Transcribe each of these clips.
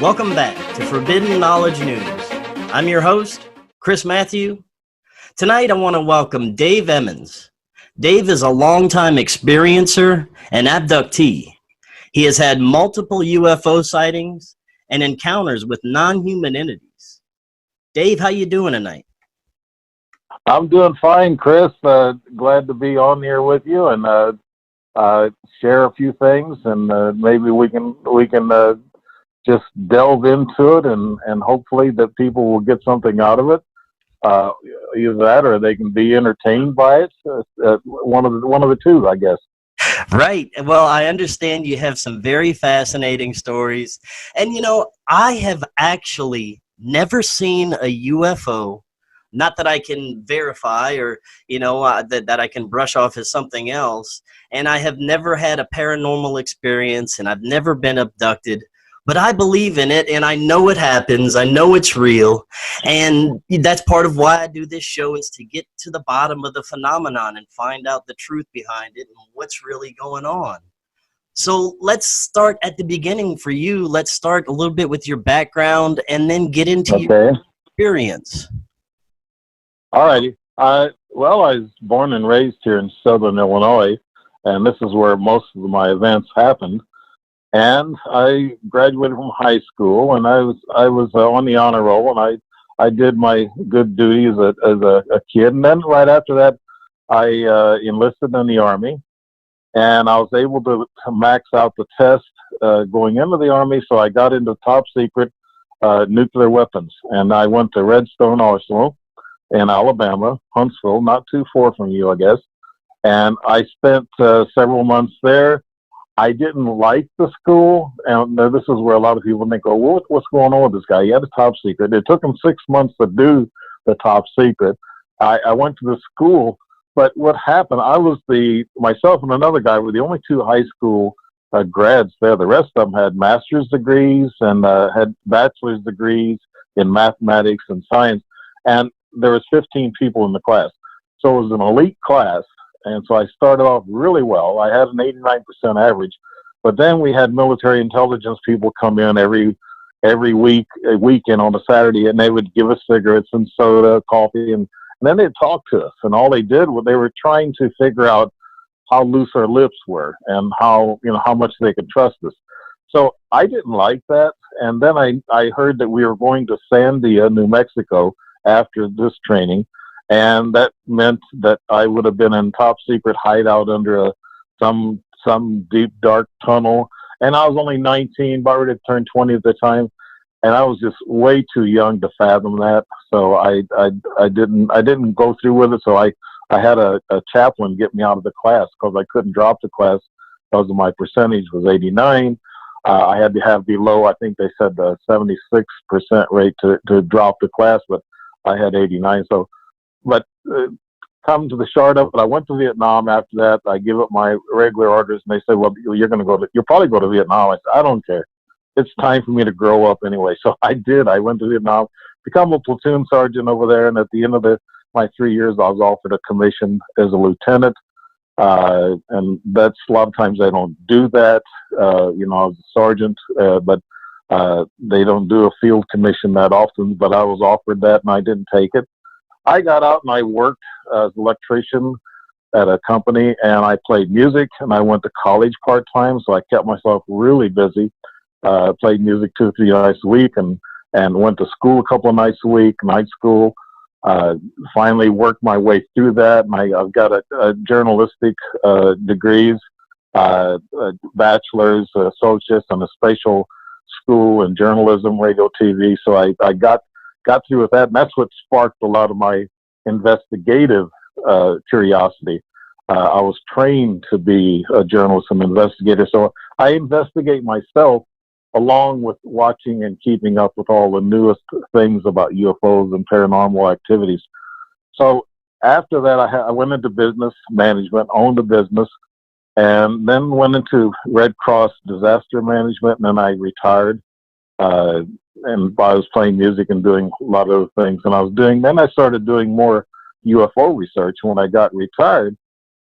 Welcome back to Forbidden Knowledge News. I'm your host, Chris Matthew. Tonight I want to welcome Dave Emmons. Dave is a longtime experiencer and abductee. He has had multiple UFO sightings and encounters with non-human entities. Dave, how you doing tonight? I'm doing fine, Chris. Glad to be on here with you and share a few things, and maybe we can just delve into it, and hopefully that people will get something out of it. Either that, or they can be entertained by it. One of the two, I guess. Right. Well, I understand you have some very fascinating stories, and I have actually never seen a UFO. Not that I can verify or, that I can brush off as something else. And I have never had a paranormal experience, and I've never been abducted. But I believe in it, and I know it happens. I know it's real. And that's part of why I do this show, is to get to the bottom of the phenomenon and find out the truth behind it and what's really going on. So let's start at the beginning for you. Let's start a little bit with your background and then get into your experience. All righty. Well, I was born and raised here in Southern Illinois, and this is where most of my events happened. And I graduated from high school, and I was on the honor roll, and I did my good duty as a kid. And then right after that, I enlisted in the Army, and I was able to max out the test going into the Army. So I got into top secret nuclear weapons, and I went to Redstone Arsenal in Alabama, Huntsville, not too far from you, I guess. And I spent several months there. I didn't like the school, and this is where a lot of people think, "Oh, what's going on with this guy? He had a top secret." It took him 6 months to do the top secret. I went to the school, but what happened? Myself and another guy were the only two high school grads there. The rest of them had master's degrees and had bachelor's degrees in mathematics and science, and there was 15 people in the class, so it was an elite class. And so I started off really well. I had an 89% average, but then we had military intelligence people come in every weekend on a Saturday, and they would give us cigarettes and soda, coffee, and then they'd talk to us. And all they did was they were trying to figure out how loose our lips were and how much they could trust us. So I didn't like that. And then I heard that we were going to Sandia, New Mexico, after this training. And that meant that I would have been in top secret hideout under some deep, dark tunnel. And I was only 19, about ready to turn 20 at the time. And I was just way too young to fathom that. So I didn't go through with it. So I had a chaplain get me out of the class because I couldn't drop the class because my percentage was 89. I had to have below, I think they said the 76% rate to drop the class, but I had 89. So, but come to the short of it, I went to Vietnam. After that, I give up my regular orders, and they said, "Well, you'll probably go to Vietnam." I said, "I don't care. It's time for me to grow up anyway." So I did. I went to Vietnam, become a platoon sergeant over there, and at the end of my 3 years, I was offered a commission as a lieutenant. And that's a lot of times they don't do that. I was a sergeant, but they don't do a field commission that often. But I was offered that, and I didn't take it. I got out and I worked as an electrician at a company, and I played music, and I went to college part-time, so I kept myself really busy. Played music 2 or 3 nights a week, and went to school a couple of nights a week, night school. Finally worked my way through that, and I've got a journalistic degrees, bachelor's, associates, and a special school in journalism, radio, TV. So I got through with that, and that's what sparked a lot of my investigative curiosity. I was trained to be a journalist and investigator, so I investigate myself along with watching and keeping up with all the newest things about UFOs and paranormal activities. So after that, I went into business management, owned a business, and then went into Red Cross disaster management, and then I retired. And I was playing music and doing a lot of other things. And then I started doing more UFO research when I got retired.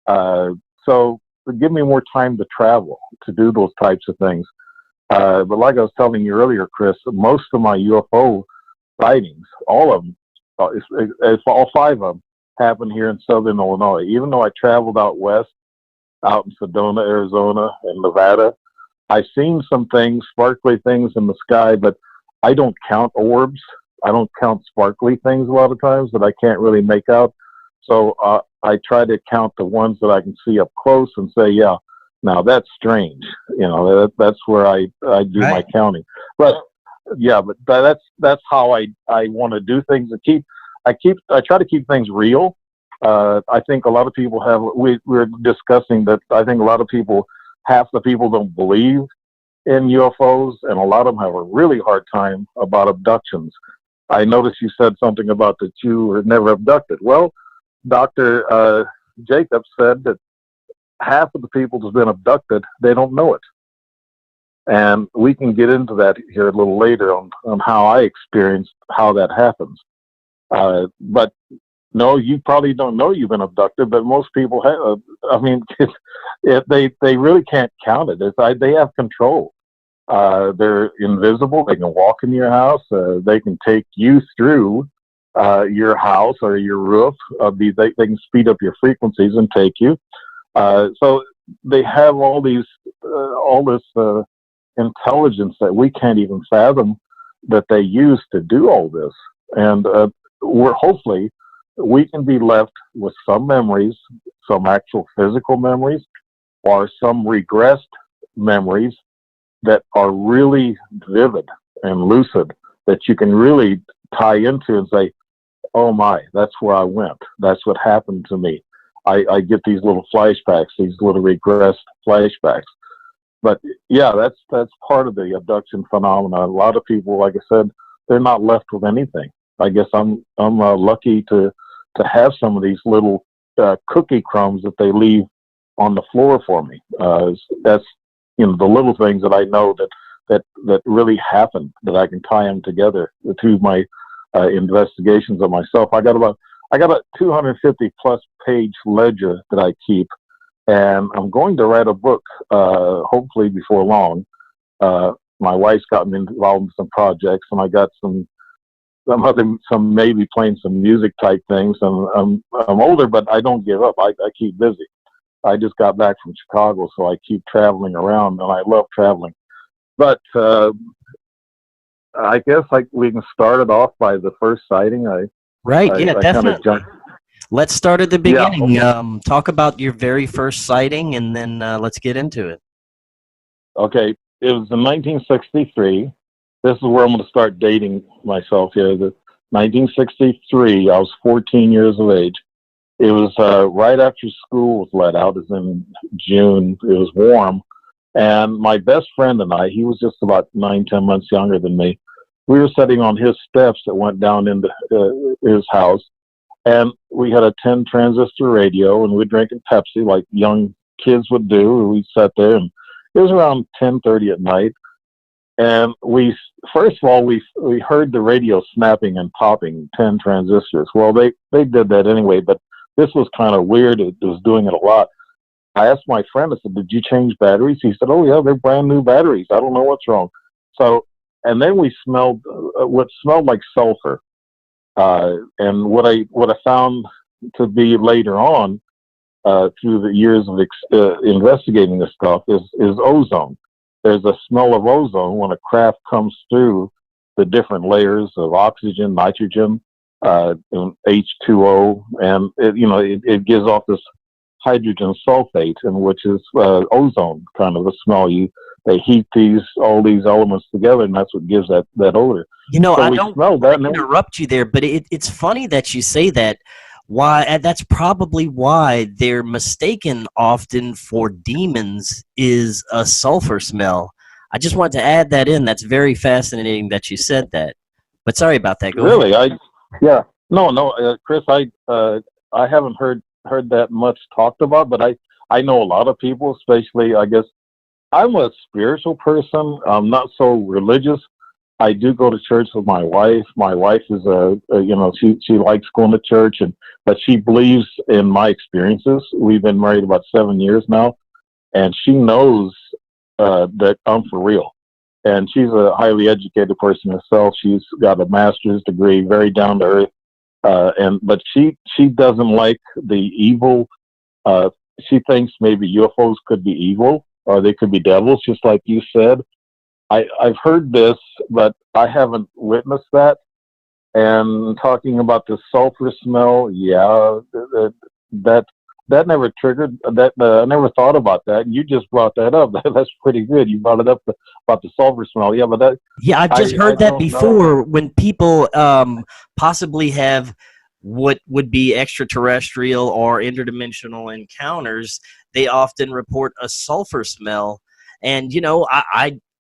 So to give me more time to travel, to do those types of things. But like I was telling you earlier, Chris, most of my UFO sightings, all of them, it's all five of them, happen here in Southern Illinois. Even though I traveled out west, out in Sedona, Arizona, and Nevada, I've seen some things, sparkly things in the sky, but I don't count orbs. I don't count sparkly things a lot of times that I can't really make out. So I try to count the ones that I can see up close and say, yeah, now that's strange. That's where I do my counting. But yeah, but that's how I want to do things. I try to keep things real. I think a lot of people we're discussing that. I think a lot of people, half the people don't believe in UFOs, and a lot of them have a really hard time about abductions. I noticed you said something about that you were never abducted. Well, Dr. Jacobs said that half of the people who've been abducted, they don't know it. And we can get into that here a little later on how I experienced how that happens. But no, you probably don't know you've been abducted, but most people have. I mean, they really can't count it. They have control. They're invisible. They can walk in your house. They can take you through your house or your roof. They can speed up your frequencies and take you. So they have all this intelligence that we can't even fathom that they use to do all this. And hopefully we can be left with some memories, some actual physical memories, or some regressed memories that are really vivid and lucid that you can really tie into and say, oh my, that's where I went. That's what happened to me. I get these little flashbacks, these little regressed flashbacks. But yeah, that's part of the abduction phenomenon. A lot of people, like I said, they're not left with anything. I guess I'm lucky to have some of these little cookie crumbs that they leave on the floor for me. That's the little things that I know that really happen, that I can tie them together through my investigations of myself. I got a 250 plus page ledger that I keep, and I'm going to write a book hopefully before long. My wife's got me involved in some projects, and I got some maybe playing some music type things. And I'm older, but I don't give up. I keep busy. I just got back from Chicago, so I keep traveling around, and I love traveling. But I guess we can start it off by the first sighting. Definitely. Let's start at the beginning. Yeah. Talk about your very first sighting, and then let's get into it. Okay, it was in 1963. This is where I'm going to start dating myself here. The 1963, I was 14 years of age. It was right after school was let out. It was in June. It was warm. And my best friend and I, he was just about 9-10 months younger than me, we were sitting on his steps that went down into his house. And we had a 10 transistor radio, and we were drinking Pepsi like young kids would do. We sat there, and it was around 10:30 at night. And first of all, we heard the radio snapping and popping 10 transistors. Well, they did that anyway, but this was kind of weird. It was doing it a lot. I asked my friend, I said, did you change batteries? He said, oh yeah, they're brand new batteries. I don't know what's wrong. So, and then we smelled what smelled like sulfur. And what I found to be later on, through the years of investigating this stuff is ozone. There's a smell of ozone when a craft comes through the different layers of oxygen, nitrogen, and H2O, and it gives off this hydrogen sulfate, and which is ozone kind of a smell. They heat all these elements together, and that's what gives that odor. So I don't interrupt you there, but it's funny that you say that. Why? That's probably why they're mistaken often for demons is a sulfur smell. I just wanted to add that in. That's very fascinating that you said that. But sorry about that. Go ahead. No, Chris, I haven't heard that much talked about, but I know a lot of people, especially, I guess, I'm a spiritual person. I'm not so religious. I do go to church with my wife. My wife is she likes going to church, but she believes in my experiences. We've been married about 7 years now, and she knows that I'm for real. and she's a highly educated person herself. She's got a master's degree, very down to earth, but she doesn't like the evil. She thinks maybe UFOs could be evil, or they could be devils, just like you said. I've heard this, but I haven't witnessed that. And talking about the sulfur smell, yeah, that that never triggered that. I never thought about that. And you just brought that up. That's pretty good. You brought it up about the sulfur smell. Yeah, but that Yeah, I've just I heard that don't know. before when people possibly have what would be extraterrestrial or interdimensional encounters. They often report a sulfur smell, and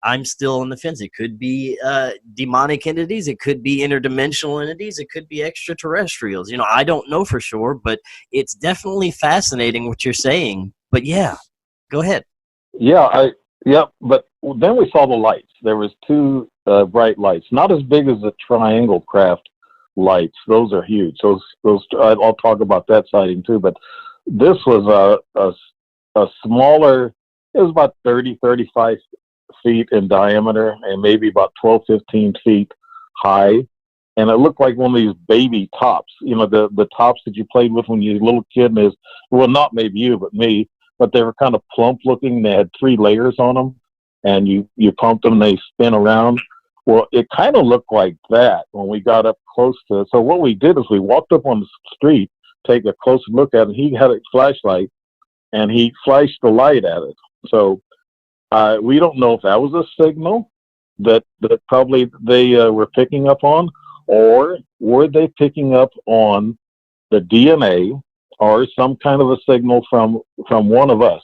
I'm still on the fence. It could be demonic entities, it could be interdimensional entities, it could be extraterrestrials. I don't know for sure, but it's definitely fascinating what you're saying. But yeah, go ahead. Yeah, but then we saw the lights. There was two bright lights, not as big as the triangle craft lights. Those are huge. Those I'll talk about that sighting too. But this was a smaller. It was about 30, 35 feet in diameter, and maybe about 12, 15 feet high. And it looked like one of these baby tops. The tops that you played with when you were a little kid. And well, not maybe you, but me. But they were kind of plump looking. They had 3 layers on them, and you pumped them, and they spin around. Well, it kind of looked like that when we got up close to it. So what we did is we walked up on the street, take a closer look at it. He had a flashlight, and he flashed the light at it. So we don't know if that was a signal that probably they were picking up on, or were they picking up on the DNA or some kind of a signal from one of us.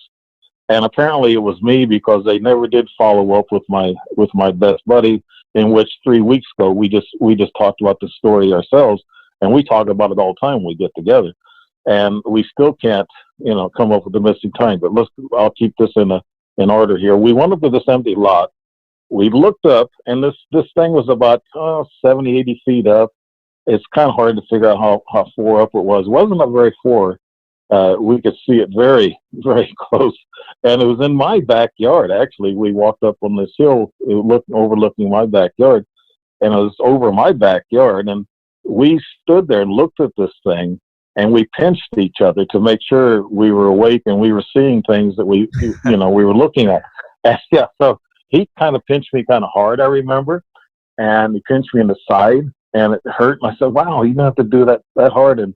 And apparently it was me, because they never did follow up with my best buddy, in which 3 weeks ago we just talked about the story ourselves, and we talk about it all the time when we get together. And we still can't, come up with the missing time. But I'll keep this in order here. We went up to this empty lot. We looked up, and this thing was about 70, 80 feet up. It's kind of hard to figure out how far up it was. It wasn't up very far. We could see it very, very close. And it was in my backyard, actually. We walked up on this hill overlooking my backyard, and it was over my backyard. And we stood there and looked at this thing, and we pinched each other to make sure we were awake and we were seeing things that we were looking at. And yeah, so he kind of pinched me kind of hard, I remember, and he pinched me in the side, and it hurt. And I said, "Wow, you don't have to do that hard." And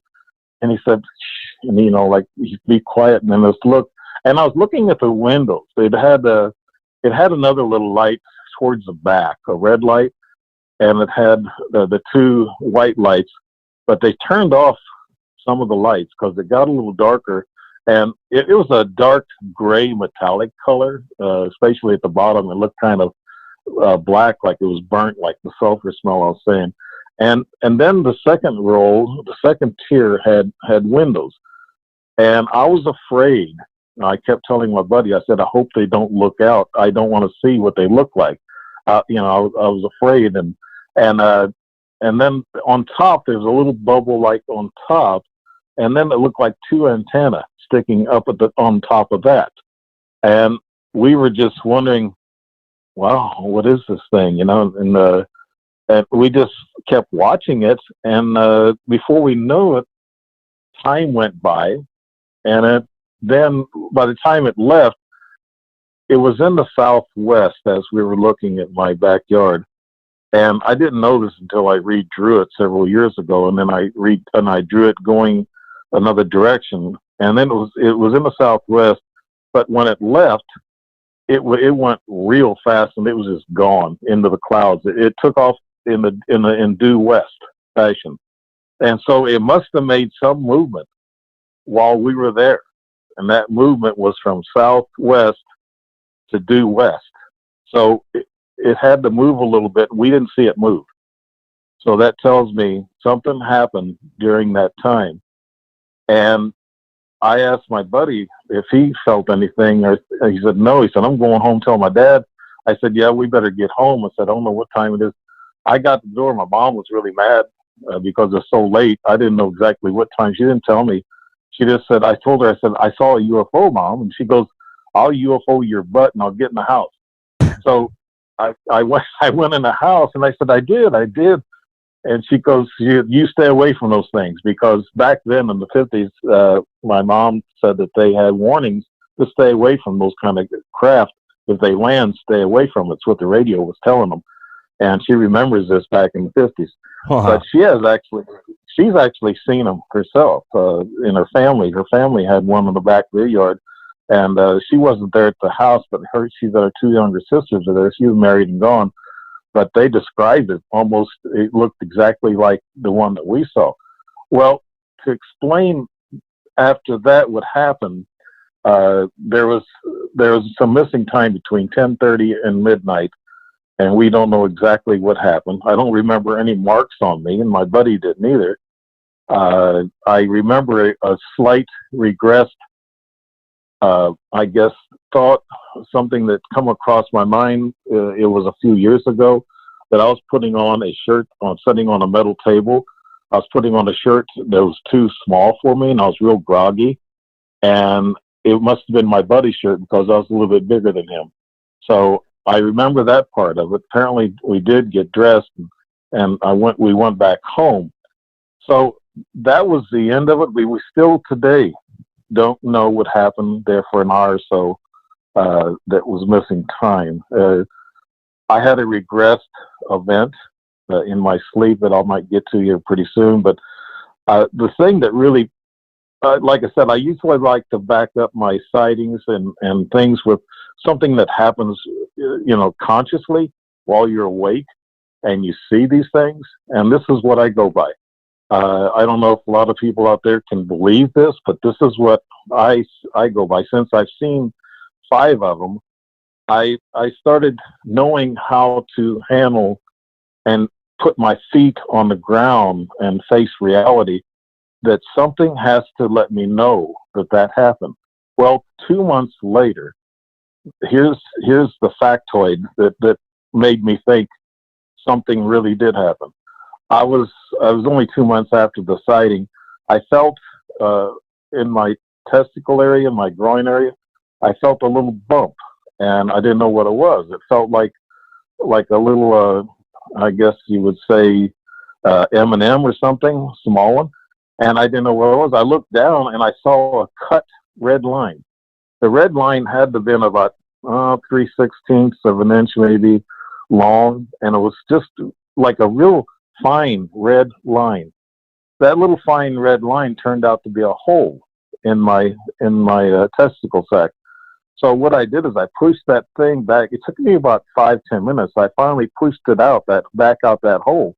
he said, "Shh," and like, "Be quiet." And then let's look. And I was looking at the windows. It had another little light towards the back, a red light, and it had the 2 white lights, but they turned off some of the lights because it got a little darker, and it was a dark gray metallic color, especially at the bottom. It looked kind of black, like it was burnt, like the sulfur smell I was saying. And then the second tier had windows, and I was afraid. I kept telling my buddy, I said, "I hope they don't look out. I don't want to see what they look like." I was afraid, and then on top there's a little bubble like on top, and then it looked like 2 antennae sticking up on top of that. And we were just wondering, wow, what is this thing? And we just kept watching it, and before we knew it, time went by, and then by the time it left, it was in the southwest as we were looking at my backyard. And I didn't know this until I redrew it several years ago, and then I drew it going another direction, and then it was in the southwest. But when it left, it went real fast, and it was just gone into the clouds. It took off in due west fashion, and so it must have made some movement while we were there, and that movement was from southwest to due west. So it had to move a little bit. We didn't see it move, so that tells me something happened during that time. And I asked my buddy if he felt anything, or he said no. He said, "I'm going home, tell my dad." I said, "Yeah, we better get home." I said, "I don't know what time it is." I got to the door. My mom was really mad because it's so late. I didn't know exactly what time. She didn't tell me. She just said, I told her, I said, "I saw a UFO, Mom." And she goes, "I'll UFO your butt and I'll get in the house." So I went in the house and I said, I did. And she goes, you stay away from those things, because back then in the 50s, my mom said that they had warnings to stay away from those kind of craft. If they land, stay away from it. It's what the radio was telling them. And she remembers this back in the 50s. Wow. But she's actually seen them herself in her family. Her family had one in the back of their yard. And she wasn't there at the house, but she's got her two younger sisters are there. She was married and gone. But they described it almost, it looked exactly like the one that we saw. Well, to explain after that what happened, there was some missing time between 10:30 and midnight, and we don't know exactly what happened. I don't remember any marks on me, and my buddy didn't either. I remember a slight regressed, I guess, thought, something that come across my mind. It was a few years ago that I was putting on a shirt, sitting on a metal table. I was putting on a shirt that was too small for me, and I was real groggy. And it must have been my buddy's shirt, because I was a little bit bigger than him. So I remember that part of it. Apparently, we did get dressed, and we went back home. So that was the end of it. We still today don't know what happened there for an hour or so. That was missing time. I had a regressed event in my sleep that I might get to here pretty soon. But the thing that really, like I said, I usually like to back up my sightings and things with something that happens, consciously while you're awake and you see these things. And this is what I go by. I don't know if a lot of people out there can believe this, but this is what I go by. Since I've seen 5 of them, I started knowing how to handle and put my feet on the ground and face reality, that something has to let me know that happened. Well, 2 months later, here's the factoid that made me think something really did happen. I was only 2 months after the sighting. I felt in my testicle area, my groin area, I felt a little bump, and I didn't know what it was. It felt like a little, I guess you would say, M&M or something, small one, and I didn't know what it was. I looked down and I saw a cut red line. The red line had to have been about 3/16 of an inch maybe long, and it was just like a real fine red line. That little fine red line turned out to be a hole in my testicle sac. So what I did is I pushed that thing back. It took me about 5-10 minutes. I finally pushed it back out that hole,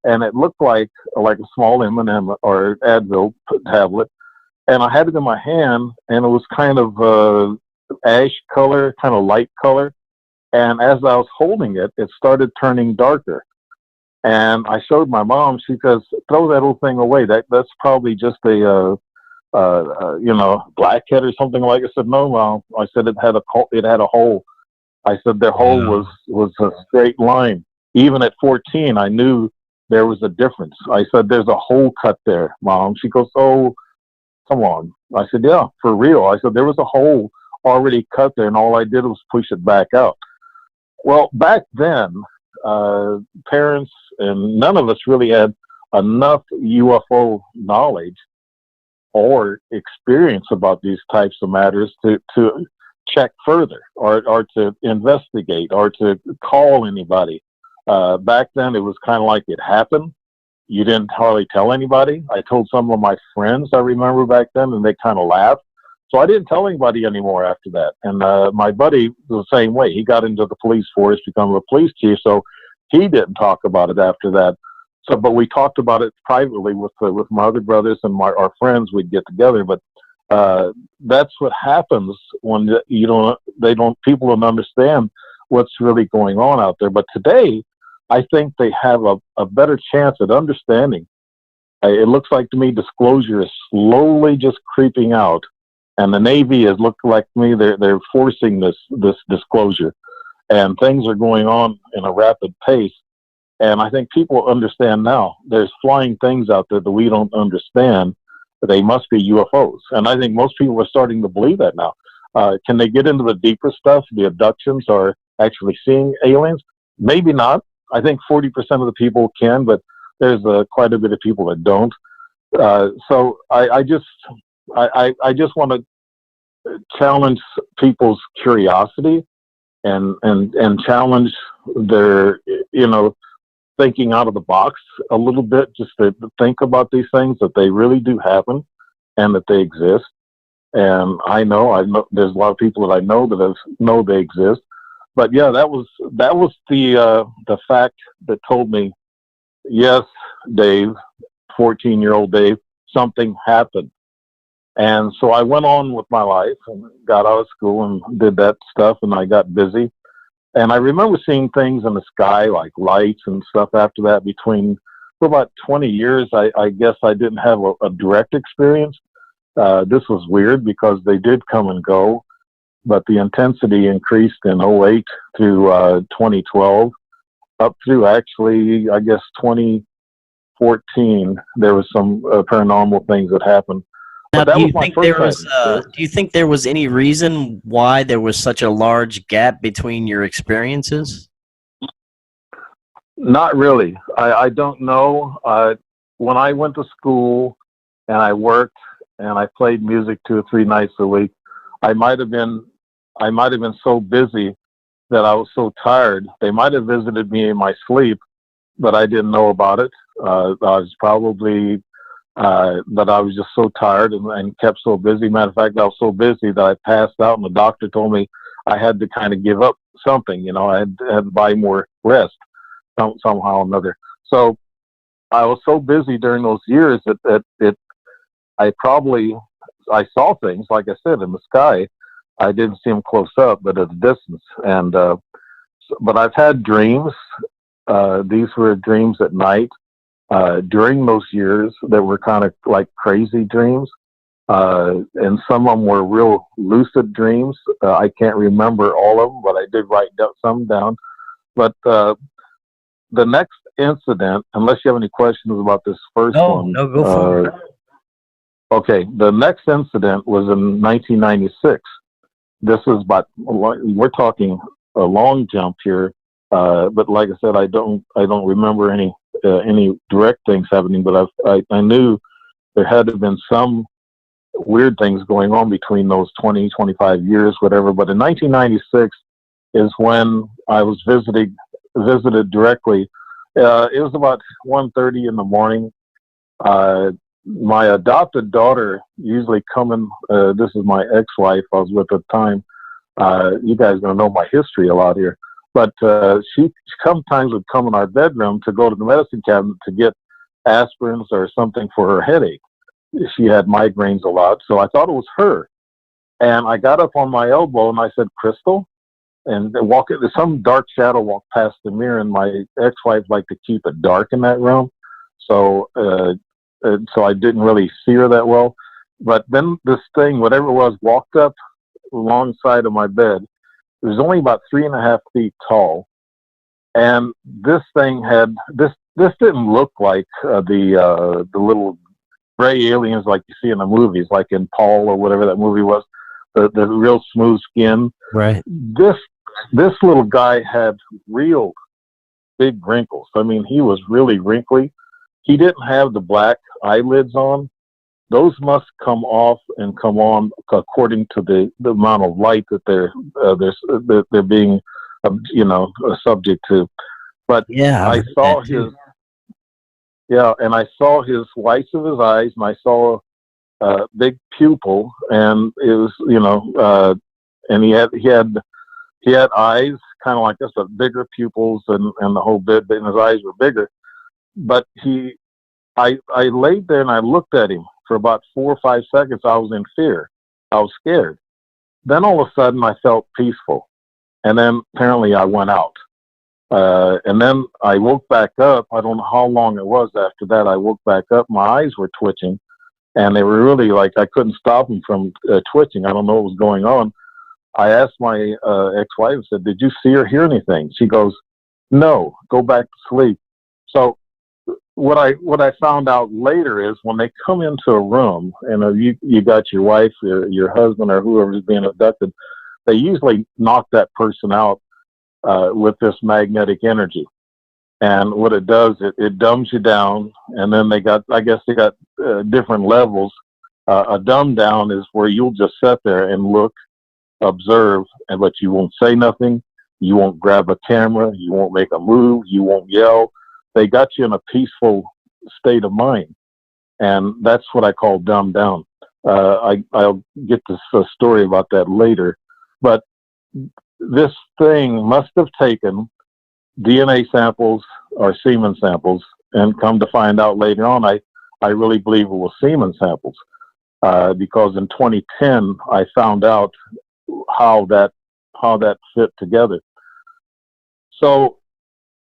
and it looked like a small M&M or Advil tablet. And I had it in my hand, and it was kind of ash color, kind of light color. And as I was holding it, it started turning darker. And I showed my mom. She says, "Throw that little thing away. That's probably just a blackhead or something like." I said, "No, Mom." I said it had a hole. I said the hole was a straight line. Even at 14, I knew there was a difference. I said, "There's a hole cut there, Mom." She goes, "Oh, come on." I said, "Yeah, for real." I said, "There was a hole already cut there, and all I did was push it back out." Well, back then, parents and none of us really had enough UFO knowledge or experience about these types of matters to check further or to investigate or to call anybody. Back then, it was kind of like it happened. You didn't hardly tell anybody. I told some of my friends, I remember back then, and they kind of laughed. So I didn't tell anybody anymore after that. And my buddy was the same way. He got into the police force, become a police chief, so he didn't talk about it after that. So, but we talked about it privately with my other brothers and our friends. We'd get together. But that's what happens when people don't understand what's really going on out there. But today, I think they have a better chance at understanding. It looks like to me disclosure is slowly just creeping out. And the Navy has looked like to me they're forcing this disclosure, and things are going on in a rapid pace. And I think people understand now. There's flying things out there that we don't understand. They must be UFOs, and I think most people are starting to believe that now. Can they get into the deeper stuff, the abductions, or actually seeing aliens. Maybe not. I think 40% of the people can, but there's quite a bit of people that don't. So I just want to challenge people's curiosity and challenge their, thinking out of the box a little bit, just to think about these things, that they really do happen and that they exist. And I know there's a lot of people that I know that know they exist. But yeah, that was the fact that told me, yes, Dave, 14-year-old Dave, something happened. And so I went on with my life and got out of school and did that stuff, and I got busy. And I remember seeing things in the sky, like lights and stuff after that. For about 20 years, I guess I didn't have a direct experience. This was weird because they did come and go, but the intensity increased in 2008 through 2012, up through actually, I guess, 2014. There was some paranormal things that happened. Now, But that was my first time. do you think there was any reason why there was such a large gap between your experiences? Not really. I don't know. When I went to school and I worked and I played music 2 or 3 nights a week, I might have been so busy that I was so tired. They might have visited me in my sleep, but I didn't know about it. I was probably that I was just so tired and kept so busy. Matter of fact, I was so busy that I passed out, and the doctor told me I had to kind of give up something. I had to buy more rest somehow or another. So I was so busy during those years that I saw things, like I said, in the sky. I didn't see them close up, but at a distance. And but I've had dreams. These were dreams at night. During those years that were kind of like crazy dreams. And some of them were real lucid dreams. I can't remember all of them, but I did write some down. But the next incident, unless you have any questions about this first one. No, go for it. Okay, the next incident was in 1996. This is we're talking a long jump here. But like I said, I don't remember any direct things happening, but I knew there had to have been some weird things going on between those 20, 25 years, whatever. But in 1996 is when I was visited directly. It was about 1:30 in the morning. My adopted daughter, usually coming, this is my ex-wife I was with at the time. You guys are going to know my history a lot here. But she sometimes would come in our bedroom to go to the medicine cabinet to get aspirins or something for her headache. She had migraines a lot, so I thought it was her. And I got up on my elbow and I said, "Crystal?" And some dark shadow walked past the mirror, and my ex-wife liked to keep it dark in that room. So I didn't really see her that well. But then this thing, whatever it was, walked up alongside of my bed. It was only about 3.5 feet tall, and this thing had this didn't look like the little gray aliens like you see in the movies, like in Paul or whatever that movie was, the real smooth skin. Right. This little guy had real big wrinkles. I mean, he was really wrinkly. He didn't have the black eyelids on. Those must come off and come on according to the amount of light that they're being, subject to. But yeah, I saw and I saw his whites of his eyes, and I saw a big pupil, and it was, and he had eyes kind of like this, but bigger pupils and the whole bit, and his eyes were bigger. But I laid there and I looked at him for about 4 or 5 seconds. I was in fear. I was scared. Then all of a sudden I felt peaceful. And then apparently I went out. And then I woke back up. I don't know how long it was after that. I woke back up. My eyes were twitching, and they were really like I couldn't stop them from twitching. I don't know what was going on. I asked my ex-wife, I said, "Did you see or hear anything?" She goes, "No, go back to sleep." So what I found out later is when they come into a room and you got your wife, your husband, or whoever's being abducted, they usually knock that person out with this magnetic energy. And what it does, it dumbs you down. And then they got different levels. A dumb down is where you'll just sit there and look, observe, but you won't say nothing. You won't grab a camera. You won't make a move. You won't yell. They got you in a peaceful state of mind. And that's what I call dumbed down. I'll get this story about that later. But this thing must have taken DNA samples or semen samples, and come to find out later on, I really believe it was semen samples, because in 2010 I found out how that fit together. So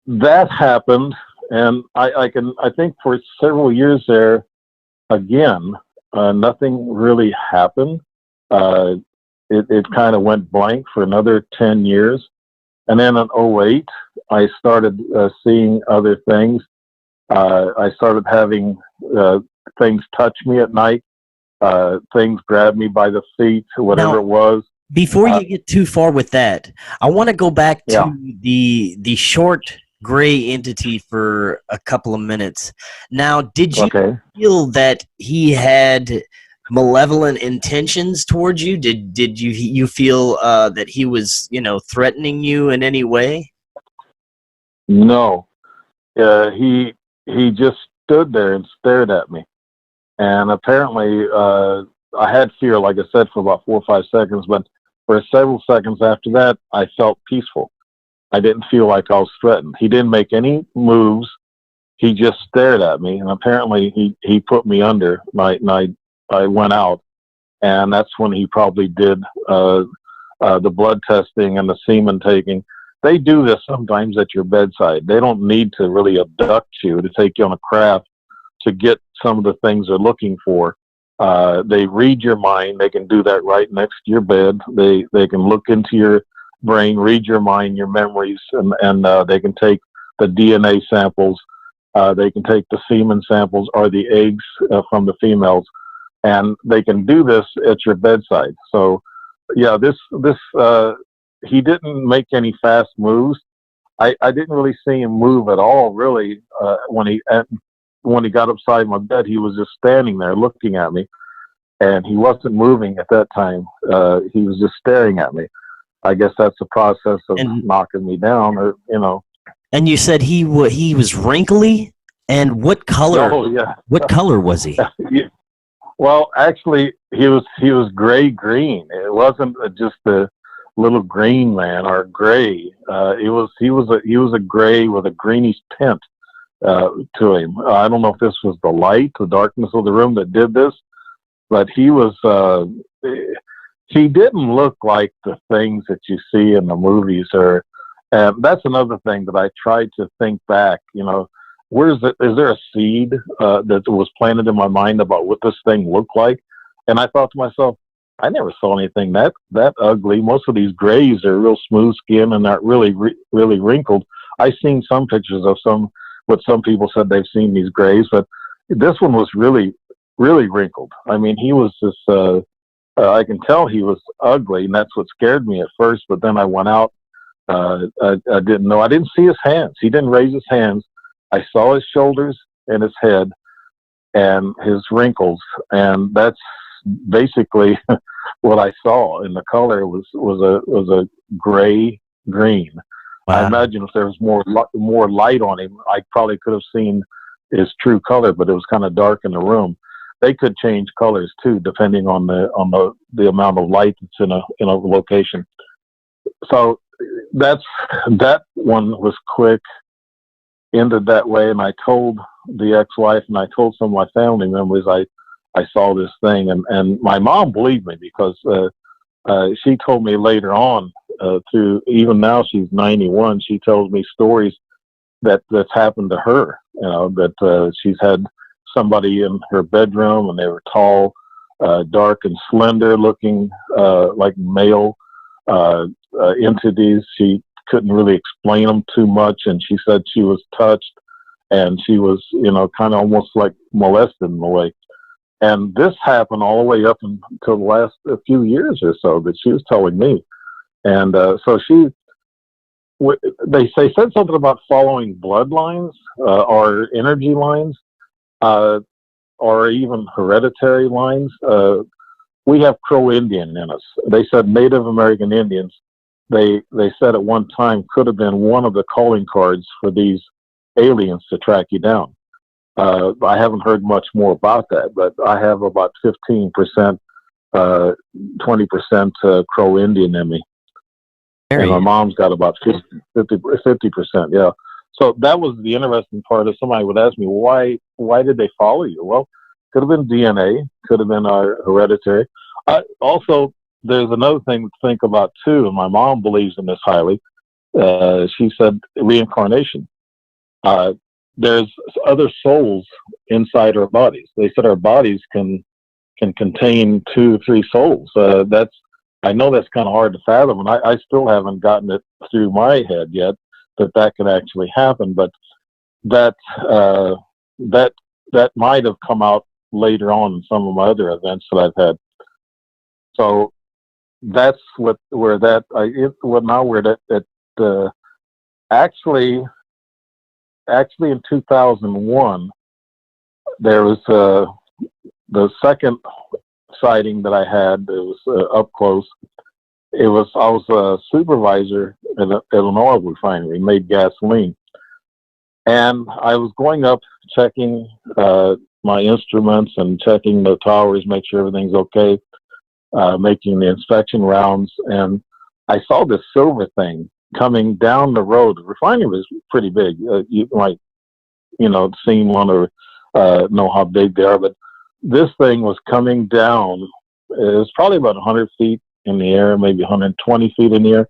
that happened, and I think for several years there, again, nothing really happened. It kind of went blank for another 10 years. And then in 2008, I started seeing other things. I started having things touch me at night. Things grab me by the feet, whatever it was. Before you get too far with that, I want to go back to the short gray entity for a couple of minutes. Now, did you feel that he had malevolent intentions towards you? Did you feel that he was, threatening you in any way? No. He just stood there and stared at me. And apparently, I had fear, like I said, for about 4 or 5 seconds, but for several seconds after that, I felt peaceful. I didn't feel like I was threatened. He didn't make any moves. He just stared at me, and apparently he put me under. I went out, and that's when he probably did the blood testing and the semen taking. They do this sometimes at your bedside. They don't need to really abduct you to take you on a craft to get some of the things they're looking for. They read your mind. They can do that right next to your bed. They can look into your brain, read your mind, your memories, and they can take the DNA samples. They can take the semen samples or the eggs from the females, and they can do this at your bedside. So, yeah, this he didn't make any fast moves. I didn't really see him move at all, really. When he got upside my bed, he was just standing there looking at me, and he wasn't moving at that time. He was just staring at me. I guess that's the process of knocking me down, or. And you said he was wrinkly, and what color? Oh, yeah. What color was he? Yeah. Well, actually, he was gray green. It wasn't just a little green man or gray. He was a gray with a greenish tint to him. I don't know if this was the light, the darkness of the room that did this, but he was. He didn't look like the things that you see in the movies, or that's another thing that I tried to think back. Is there a seed that was planted in my mind about what this thing looked like? And I thought to myself, I never saw anything that ugly. Most of these grays are real smooth skin and not really wrinkled. I've seen some pictures of what some people said they've seen these grays, but this one was really, really wrinkled. I mean, he was just. I can tell he was ugly, and that's what scared me at first. But then I went out. I didn't know. I didn't see his hands. He didn't raise his hands. I saw his shoulders and his head and his wrinkles, and that's basically what I saw. And the color was a gray green. Wow. I imagine if there was more light on him, I probably could have seen his true color, but it was kind of dark in the room. They could change colors too, depending on the amount of light that's in a location. So that one was quick, ended that way, and I told the ex-wife and I told some of my family members I saw this thing, and my mom believed me because she told me later on, even now she's 91, she tells me stories that's happened to her. That she's had somebody in her bedroom, and they were tall, dark and slender looking, like male entities. She couldn't really explain them too much, and she said she was touched, and she was, kind of almost like molested in a way. And this happened all the way up until the last few years or so that she was telling me. And so they said something about following bloodlines or energy lines, or even hereditary lines. We have Crow Indian in us. They said Native American Indians. They said at one time could have been one of the calling cards for these aliens to track you down. I haven't heard much more about that, but I have about 15%, 20% Crow Indian in me. And my mom's got about 50%. Yeah. So that was the interesting part. If somebody would ask me, why did they follow you? Well, could have been DNA, could have been our hereditary. Also, there's another thing to think about too, and my mom believes in this highly. She said reincarnation. There's other souls inside our bodies. They said our bodies can contain 2 or 3 souls. I know that's kind of hard to fathom, and I still haven't gotten it through my head yet that can actually happen. But that might have come out later on in some of my other events that I've had. So that's actually in 2001 there was the second sighting that I had. It was up close. I was a supervisor at an oil refinery, made gasoline, and I was going up checking my instruments and checking the towers, make sure everything's okay, making the inspection rounds, and I saw this silver thing coming down the road. The refinery was pretty big. You might, seen one or know how big they are, but this thing was coming down. It was probably about 100 feet in the air, maybe 120 feet in the air.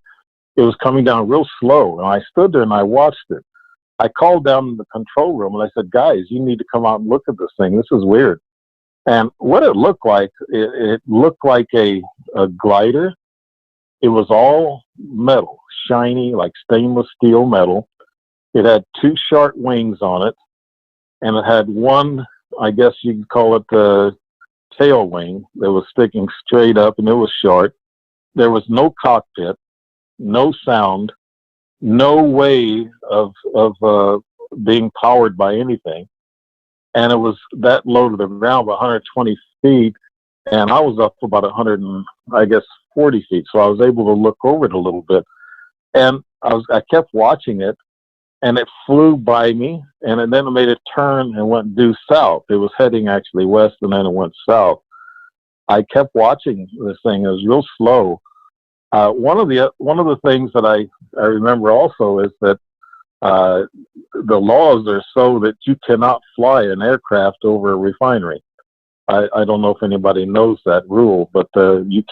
It was coming down real slow, and I stood there and I watched it. I called down the control room and I said, guys, you need to come out and look at this thing. This is weird. And what it looked like, it looked like a glider. It was all metal, shiny, like stainless steel metal. It had 2 sharp wings on it, and it had one, I guess you could call it the tail wing, that was sticking straight up, and it was short. There was no cockpit, no sound, no way of being powered by anything. And it was that low to the ground, about 120 feet, and I was up to about 40 feet. So I was able to look over it a little bit, and I kept watching it, and it flew by me, and then it made a turn and went due south. It was heading actually west, and then it went south. I kept watching this thing. It was real slow. One of the things that I remember also is that the laws are so that you cannot fly an aircraft over a refinery. I don't know if anybody knows that rule, but you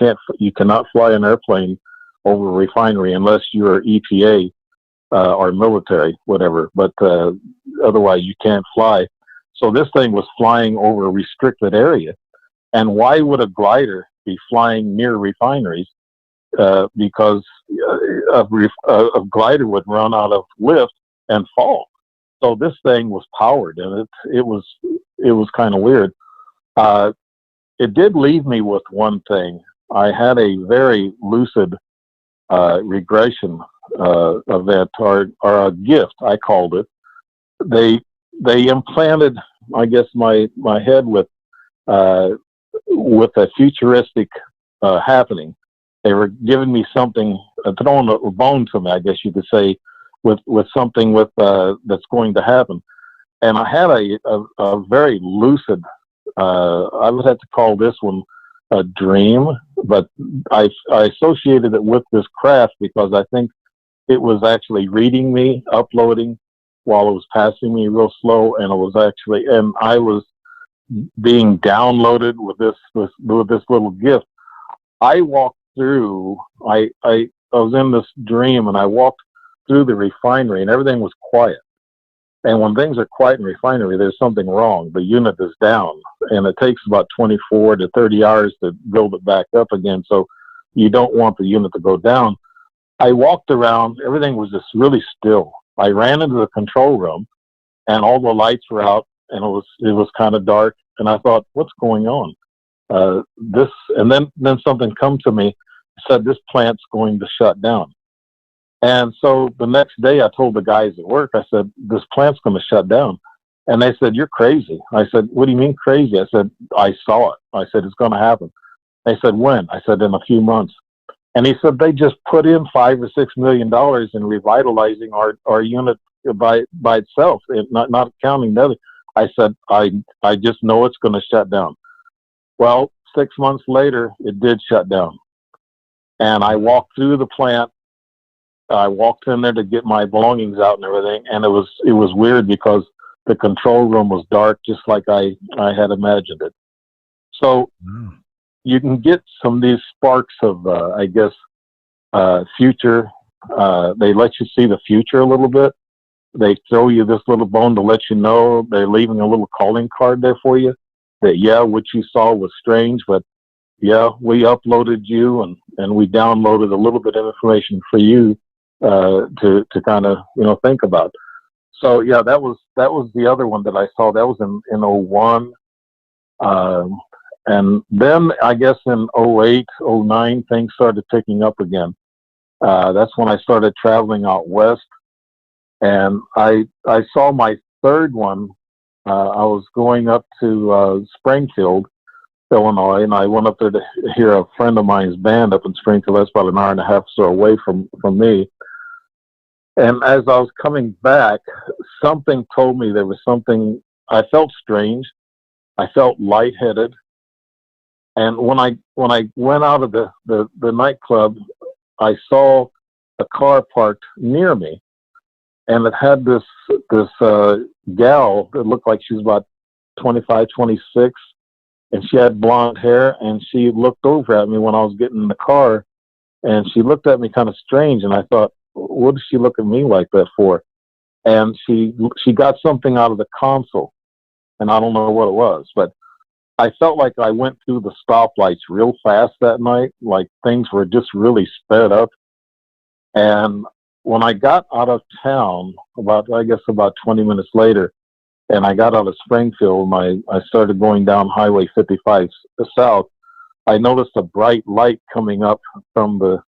cannot fly an airplane over a refinery unless you're EPA or military, whatever. But otherwise, you can't fly. So this thing was flying over a restricted area. And why would a glider be flying near refineries? Because a glider would run out of lift and fall. So this thing was powered, and it was kind of weird. It did leave me with one thing. I had a very lucid regression event, or a gift, I called it. They implanted, I guess, my head with a futuristic happening. They were giving me something, throwing a bone to me, I guess you could say, with something that's going to happen. And I had a very lucid, I would have to call this one a dream, but I associated it with this craft because I think it was actually reading me, uploading while it was passing me real slow, and I was being downloaded with this little gift. I walked through. I was in this dream, and I walked through the refinery, and everything was quiet. And when things are quiet in refinery, there's something wrong. The unit is down, and it takes about 24 to 30 hours to build it back up again. So you don't want the unit to go down. I walked around. Everything was just really still. I ran into the control room, and all the lights were out, and it was kind of dark. And I thought, what's going on? And then something come to me, said this plant's going to shut down. And so the next day I told the guys at work, I said, this plant's going to shut down. And they said, you're crazy. I said, what do you mean crazy? I said, I saw it. I said, it's going to happen. They said, when? I said, in a few months. And he said, they just put in $5 or $6 million in revitalizing our unit by itself, not counting the other. I said, I just know it's going to shut down. Well, 6 months later, it did shut down. And I walked through the plant. I walked in there to get my belongings out and everything. And it was weird because the control room was dark, just like I had imagined it. So you can get some of these sparks of, I guess, future. They let you see the future a little bit. They throw you this little bone to let you know. They're leaving a little calling card there for you that, yeah, what you saw was strange, but yeah, we uploaded you and we downloaded a little bit of information for you to kind of, think about. So yeah, that was the other one that I saw. That was in 01. And then I guess in 08, 09, things started picking up again. That's when I started traveling out west. And I saw my third one. I was going up to Springfield, Illinois, and I went up there to hear a friend of mine's band up in Springfield. That's about an hour and a half or so away from me. And as I was coming back, something told me there was something. I felt strange. I felt lightheaded. And when I went out of the nightclub, I saw a car parked near me. And it had this gal that looked like she was about 25, 26, and she had blonde hair, and she looked over at me when I was getting in the car, and she looked at me kind of strange, and I thought, what does she look at me like that for? And she got something out of the console, and I don't know what it was, but I felt like I went through the stoplights real fast that night, like things were just really sped up. And when I got out of town, about 20 minutes later, and I got out of Springfield, I started going down Highway 55 south. I noticed a bright light coming up from the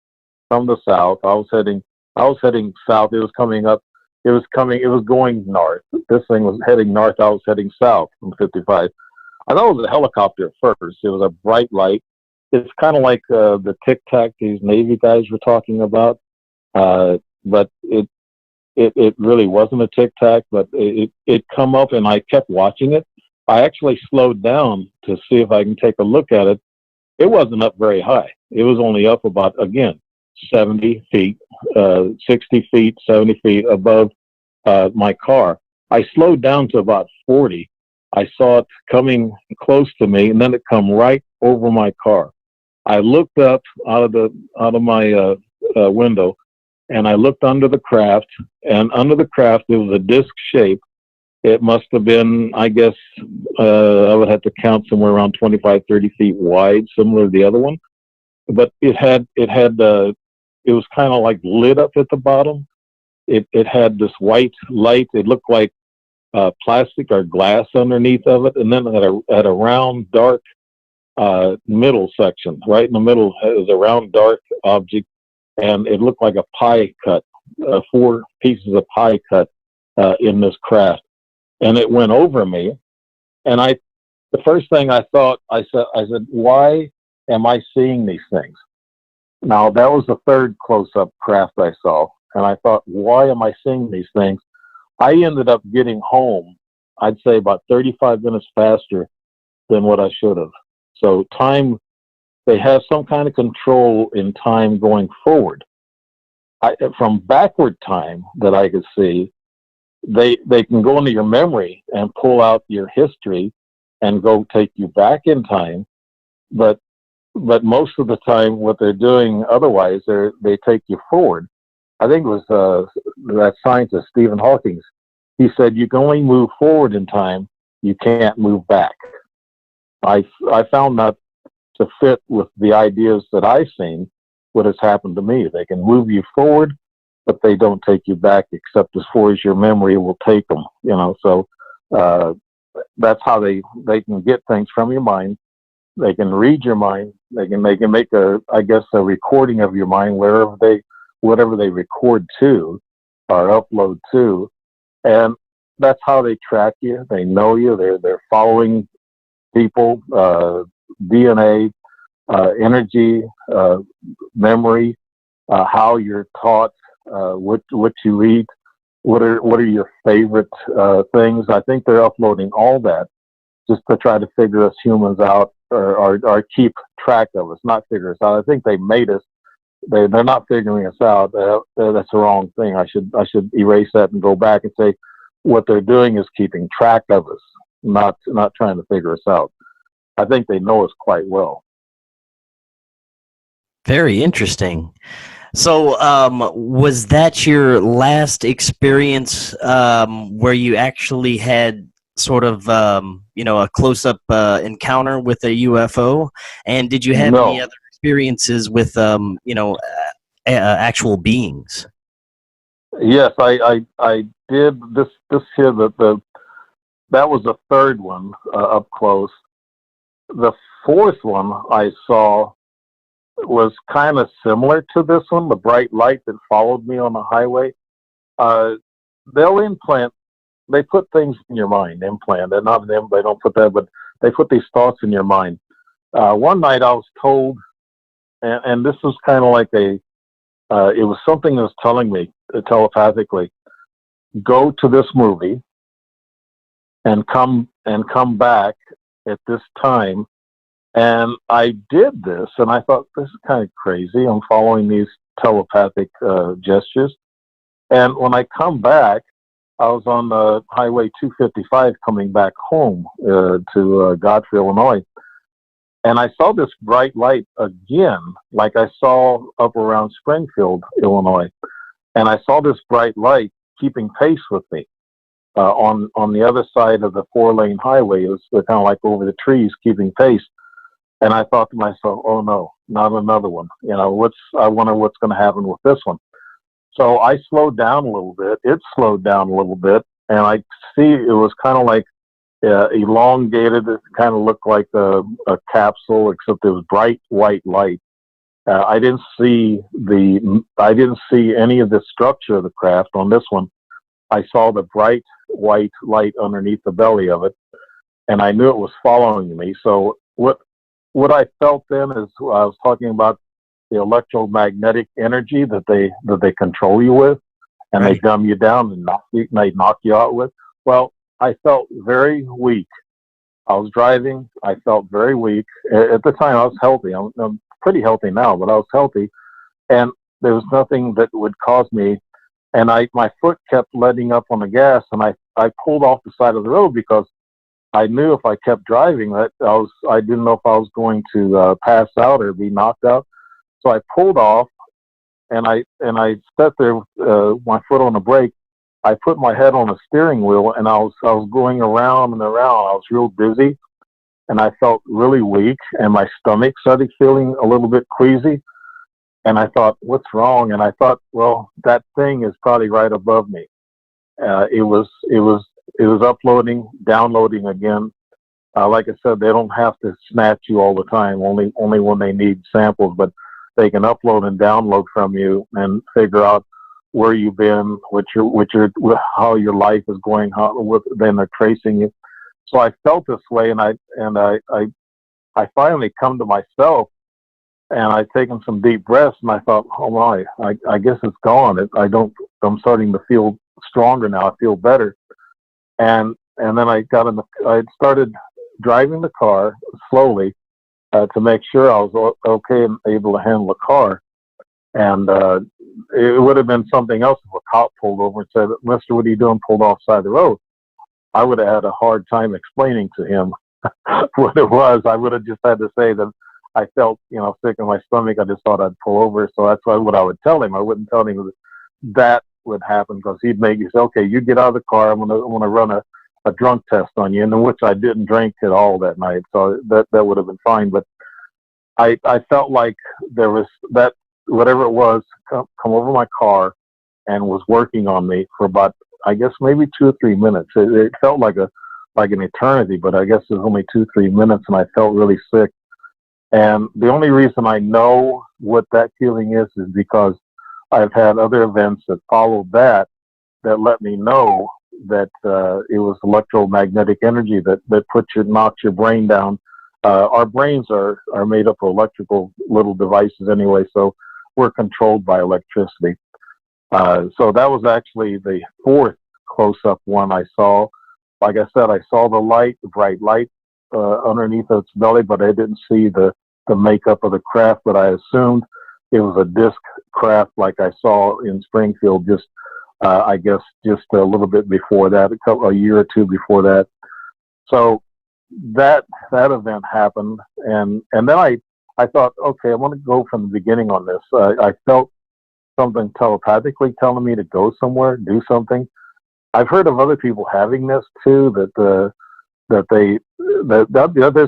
south. I was heading south. It was coming up. It was going north. This thing was heading north. I was heading south from 55. I thought it was a helicopter at first. It was a bright light. It's kind of like the Tic Tac these Navy guys were talking about. But it really wasn't a Tic Tac, but it come up, and I kept watching it. I actually slowed down to see if I can take a look at it. It wasn't up very high. It was only up about, again, 70 feet, 60 feet, 70 feet above my car. I slowed down to about 40. I saw it coming close to me, and then it come right over my car. I looked up out of my window, and I looked under the craft, and under the craft there was a disc shape. It must have been, I guess, I would have to count somewhere around 25, 30 feet wide, similar to the other one. But it was kind of like lit up at the bottom. It had this white light. It looked like plastic or glass underneath of it, and then it had a round, dark middle section. Right in the middle was a round, dark object, and it looked like a pie cut, 4 pieces of pie cut in this craft. And it went over me, and the first thing I thought, I said, why am I seeing these things? Now, that was the third close-up craft I saw, and I thought, why am I seeing these things? I ended up getting home, I'd say about 35 minutes faster than what I should have. So time, they have some kind of control in time going forward. From backward time that I could see, they can go into your memory and pull out your history and go take you back in time. But most of the time, what they're doing otherwise, they take you forward. I think it was that scientist, Stephen Hawking. He said, you can only move forward in time. You can't move back. I found that to fit with the ideas that I've seen, what has happened to me. They can move you forward, but they don't take you back except as far as your memory will take them. So that's how they can get things from your mind. They can read your mind. They can make a recording of your mind wherever whatever they record to or upload to, and that's how they track you. They know you. They're following people, DNA, energy, memory, how you're taught, what you eat, what are your favorite things. I think they're uploading all that just to try to figure us humans out, or keep track of us, not figure us out. I think they made us. They're not figuring us out. That's the wrong thing. I should erase that and go back and say what they're doing is keeping track of us, not trying to figure us out. I think they know us quite well. Very interesting. So, was that your last experience where you actually had sort of, a close-up encounter with a UFO? And did you have any No. other experiences with, actual beings? Yes, I did this here. That was the third one up close. The fourth one I saw was kind of similar to this one, the bright light that followed me on the highway. They put things in your mind, they're not them, they don't put that, but they put these thoughts in your mind. One night I was told, and this was kind of like it was something that was telling me telepathically, go to this movie and come back at this time. And I did this, and I thought, this is kind of crazy. I'm following these telepathic gestures. And when I come back, I was on the Highway 255 coming back home to Godfrey, Illinois. And I saw this bright light again, like I saw up around Springfield, Illinois. And I saw this bright light keeping pace with me on the other side of the 4-lane highway. It was kind of like over the trees, keeping pace. And I thought to myself, oh no, not another one. I wonder what's going to happen with this one. So I slowed down a little bit. It slowed down a little bit. And I see it was kind of like elongated. It kind of looked like a capsule, except it was bright white light. I didn't see any of the structure of the craft on this one. I saw the bright white light underneath the belly of it, and I knew it was following me. So what I felt then is, I was talking about the electromagnetic energy that they control you with, and Right. they dumb you down and they knock you out with. Well, I felt very weak. I was driving. I felt very weak. At the time, I was healthy. I'm pretty healthy now, but I was healthy, and there was nothing that would cause me. And my foot kept letting up on the gas, and I pulled off the side of the road because I knew if I kept driving that I didn't know if I was going to pass out or be knocked out. So I pulled off, and I sat there with my foot on the brake. I put my head on the steering wheel, and I was going around and around. I was real dizzy, and I felt really weak, and my stomach started feeling a little bit queasy. And I thought, what's wrong? And I thought, well, that thing is probably right above me. It was uploading, downloading again. Like I said, they don't have to snatch you all the time, only when they need samples, but they can upload and download from you and figure out where you've been, how your life is going, then they're tracing you. So I felt this way, and I finally come to myself, and I'd taken some deep breaths, and I thought, oh my, I guess it's gone. I'm starting to feel stronger now. I feel better. And then I started driving the car slowly to make sure I was okay and able to handle the car. And it would have been something else if a cop pulled over and said, "Mister, what are you doing?" Pulled off the side of the road. I would have had a hard time explaining to him what it was. I would have just had to say that I felt, sick in my stomach. I just thought I'd pull over. So that's what I would tell him. I wouldn't tell him that would happen, because he'd make you say, "Okay, you get out of the car. I'm gonna run a drunk test on you," and which I didn't drink at all that night. So that would have been fine. But I felt like there was that, whatever it was, come over my car and was working on me for about, I guess, maybe 2 or 3 minutes. It felt like an eternity, but I guess it was only 2 or 3 minutes, and I felt really sick. And the only reason I know what that feeling is because I've had other events that followed that let me know that it was electromagnetic energy that knocks your brain down. Our brains are made up of electrical little devices anyway, so we're controlled by electricity. So that was actually the fourth close-up one I saw. Like I said, I saw the bright light underneath its belly, but I didn't see the makeup of the craft. But I assumed it was a disc craft, like I saw in Springfield. I guess just a little bit before that, a year or two before that. So that event happened, and then I thought, okay, I want to go from the beginning on this. I felt something telepathically telling me to go somewhere, do something. I've heard of other people having this too. There's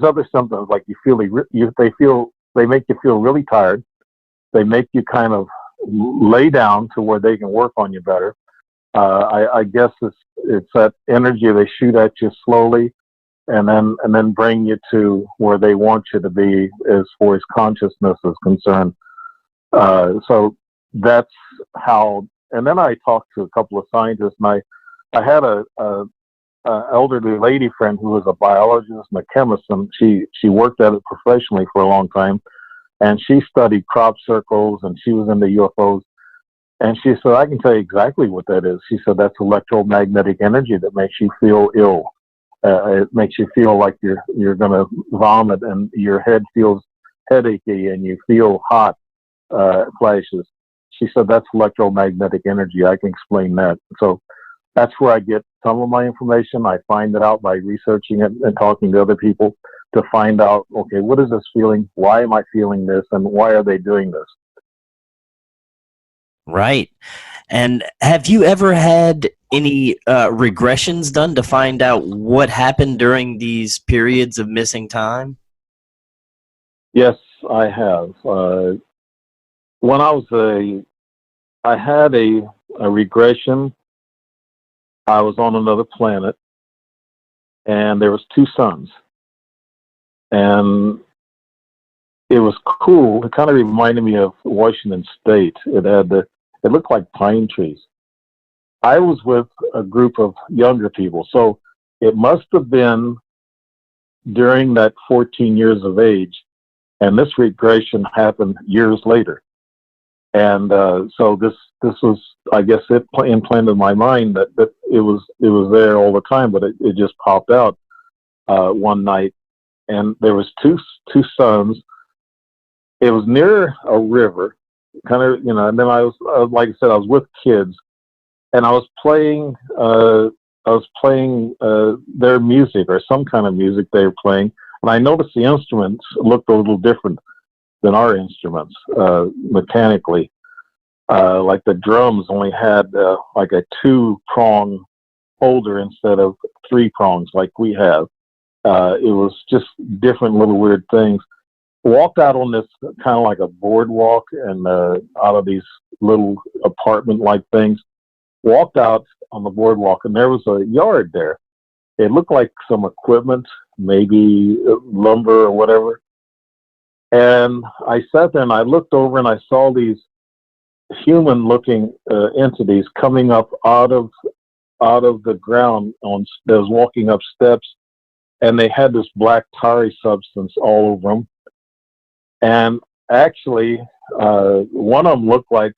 other symptoms, like they make you feel really tired. They make you kind of lay down to where they can work on you better. I guess it's that energy they shoot at you slowly, and then bring you to where they want you to be as far as consciousness is concerned. So that's how. And then I talked to a couple of scientists, and I had a elderly lady friend who was a biologist and a chemist, and she worked at it professionally for a long time, and she studied crop circles, and she was into UFOs. And she said, I can tell you exactly what that is. She said, that's electromagnetic energy that makes you feel ill. It makes you feel like you're going to vomit, and your head feels headachy, and you feel hot flashes. She said, that's electromagnetic energy. I can explain that. So that's where I get some of my information. I find it out by researching it and talking to other people to find out, okay, what is this feeling? Why am I feeling this? And why are they doing this? Right. And have you ever had any regressions done to find out what happened during these periods of missing time? Yes, I have. When I had a regression. I was on another planet, and there was two suns, and it was cool. It kind of reminded me of Washington State. It looked like pine trees. I was with a group of younger people, so it must have been during that 14 years of age, and this regression happened years later. And so this was, I guess, it implanted in my mind that it was there all the time, but it just popped out one night, and there was two suns. It was near a river, kind of, and then I was like I said, I was with kids, and I was playing their music, or some kind of music they were playing, and I noticed the instruments looked a little different than our instruments mechanically. Like the drums only had like a 2-prong holder instead of 3 prongs like we have. It was just different little weird things. Walked out on this kind of like a boardwalk, and out of these little apartment-like things. Walked out on the boardwalk, and there was a yard there. It looked like some equipment, maybe lumber or whatever. And I sat there and I looked over and I saw these human-looking entities coming up out of the ground. They was walking up steps, and they had this black tarry substance all over them. And actually, one of them looked like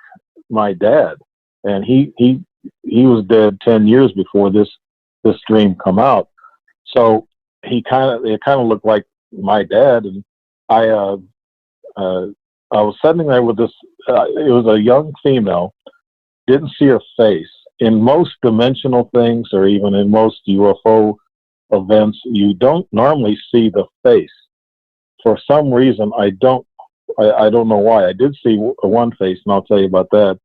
my dad, and he was dead 10 years before this dream come out. So it kind of looked like my dad, and I was sitting there with this. It was a young female. Didn't see her face. In most dimensional things, or even in most UFO events, you don't normally see the face. For some reason, I don't know why. I did see one face, and I'll tell you about that.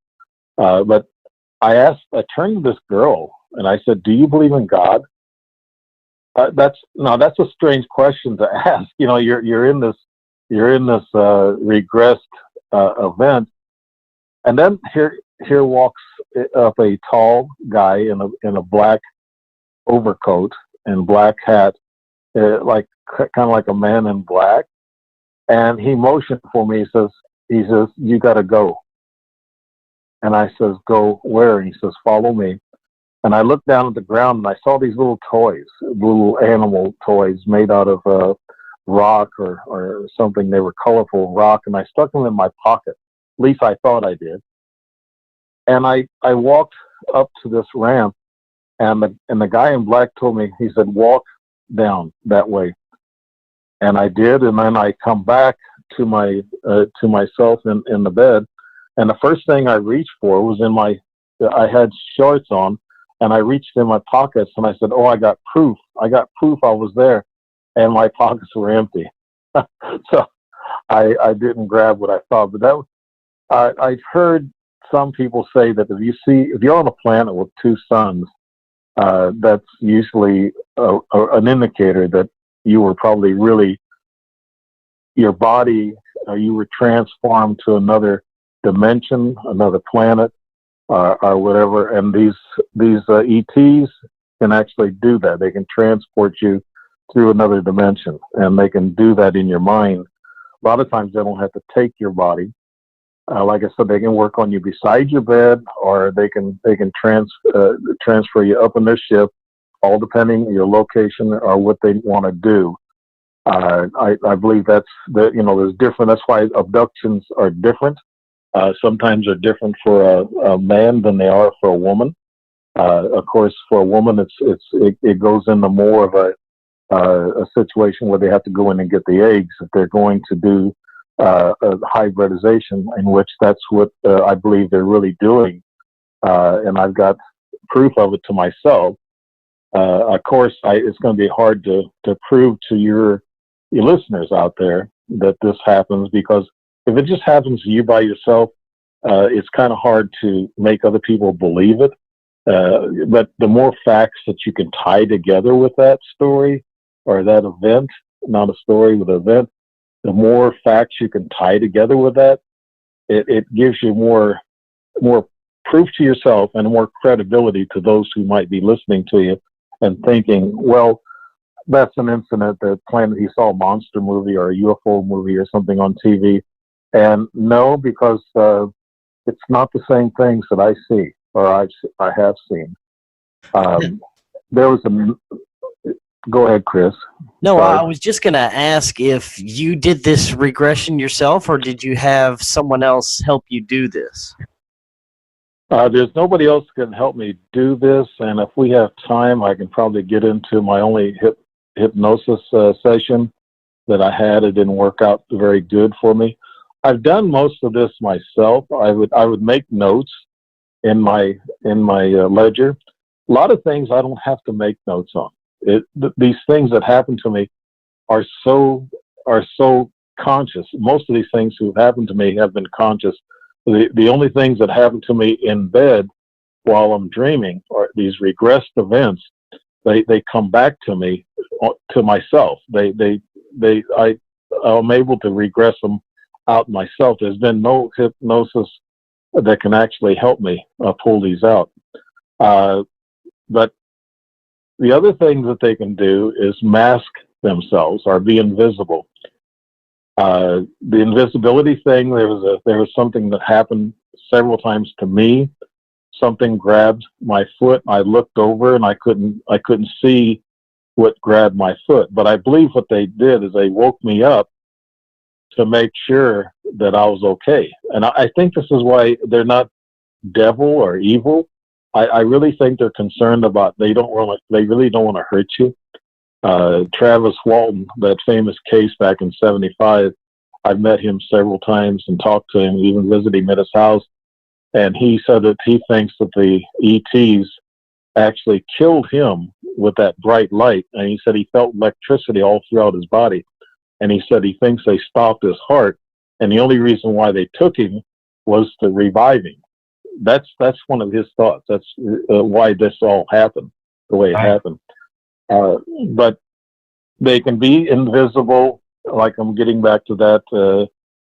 But I turned to this girl, and I said, "Do you believe in God?" That's a strange question to ask. You're in this regressed event, and then here walks up a tall guy in a black overcoat and black hat, like kind of like a man in black, and he motioned for me. He says, "You got to go." And I says, go where? And he says, follow me. And I looked down at the ground and I saw these little toys, little animal toys made out of rock or something. They were colorful rock, and I stuck them in my pocket. At least I thought I did. And I walked up to this ramp, and the guy in black told me, he said, walk down that way. And I did, and then I come back to myself in the bed, and the first thing I reached for was I had shorts on, and I reached in my pockets, and I said, oh, I got proof I was there, and my pockets were empty. So I didn't grab what I thought, but I've heard some people say that if you're on a planet with two suns, that's usually an indicator that you were probably really, your body, you were transformed to another dimension, another planet, or whatever. And these ETs can actually do that. They can transport you through another dimension, and they can do that in your mind. A lot of times they don't have to take your body. Like I said, they can work on you beside your bed, or they can transfer you up in their ship, all depending on your location or what they want to do. I believe there's different. That's why abductions are different. Sometimes they're different for a man than they are for a woman. Of course, for a woman, it goes into more of a situation where they have to go in and get the eggs if they're going to do a hybridization, in which that's what I believe they're really doing. And I've got proof of it to myself. Of course, it's going to be hard to prove to your listeners out there that this happens, because if it just happens to you by yourself, it's kind of hard to make other people believe it. But the more facts that you can tie together with that story or that event, not a story, with an event, the more facts you can tie together with that, it gives you more proof to yourself and more credibility to those who might be listening to you and thinking, well, that's an incident that he saw a monster movie or a UFO movie or something on TV. And no, because it's not the same things that I see or I have seen. There was Go ahead, Chris. No, Sorry. I was just going to ask if you did this regression yourself, or did you have someone else help you do this? There's nobody else who can help me do this, and if we have time, I can probably get into my only hypnosis session that I had. It didn't work out very good for me. I've done most of this myself. I would make notes in my ledger. A lot of things I don't have to make notes on. These things that happen to me are so conscious. Most of these things who have happened to me have been conscious. The only things that happen to me in bed while I'm dreaming are these regressed events. They come back to me, to myself. I'm able to regress them out myself. There's been no hypnosis that can actually help me pull these out. But the other thing that they can do is mask themselves or be invisible. The invisibility thing, there was something that happened several times to me. Something grabbed my foot. I looked over and I couldn't see what grabbed my foot. But I believe what they did is they woke me up to make sure that I was okay. And I think this is why they're not devil or evil. I really think they're concerned about, they really don't want to hurt you. Travis Walton, that famous case back in 75, I've met him several times and talked to him, even visited him at his house. And he said that he thinks that the ETs actually killed him with that bright light. And he said he felt electricity all throughout his body. And he said he thinks they stopped his heart. And the only reason why they took him was to revive him. That's one of his thoughts. That's why this all happened the way it happened. But they can be invisible. Like, I'm getting back to that.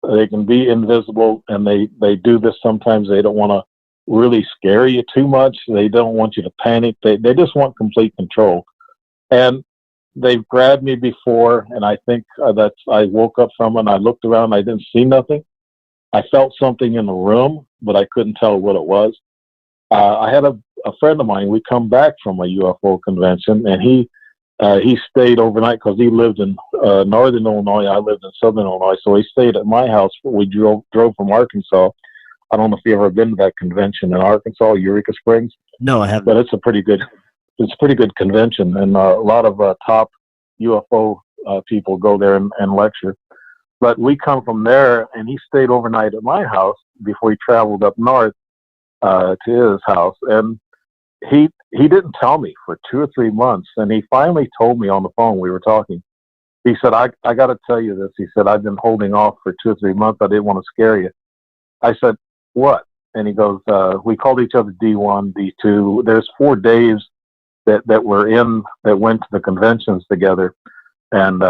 They can be invisible, and they do this sometimes. They don't want to really scare you too much. They don't want you to panic. They just want complete control. And they've grabbed me before, and I think I woke up from it, and I looked around, and I didn't see nothing. I felt something in the room, but I couldn't tell what it was. I had a friend of mine. We come back from a UFO convention, and he stayed overnight because he lived in northern Illinois. I lived in southern Illinois, so he stayed at my house. We drove from Arkansas. I don't know if you've ever been to that convention in Arkansas, Eureka Springs. No, I haven't. But it's a pretty good convention, and a lot of top UFO people go there and lecture. But we come from there, and he stayed overnight at my house before he traveled up north to his house. And he didn't tell me for 2 or 3 months, and he finally told me on the phone. We were talking. He said, I got to tell you this. He said, I've been holding off for 2 or 3 months. I didn't want to scare you. I said, what? And he goes, we called each other D1, D2. There's 4 days that went to the conventions together. And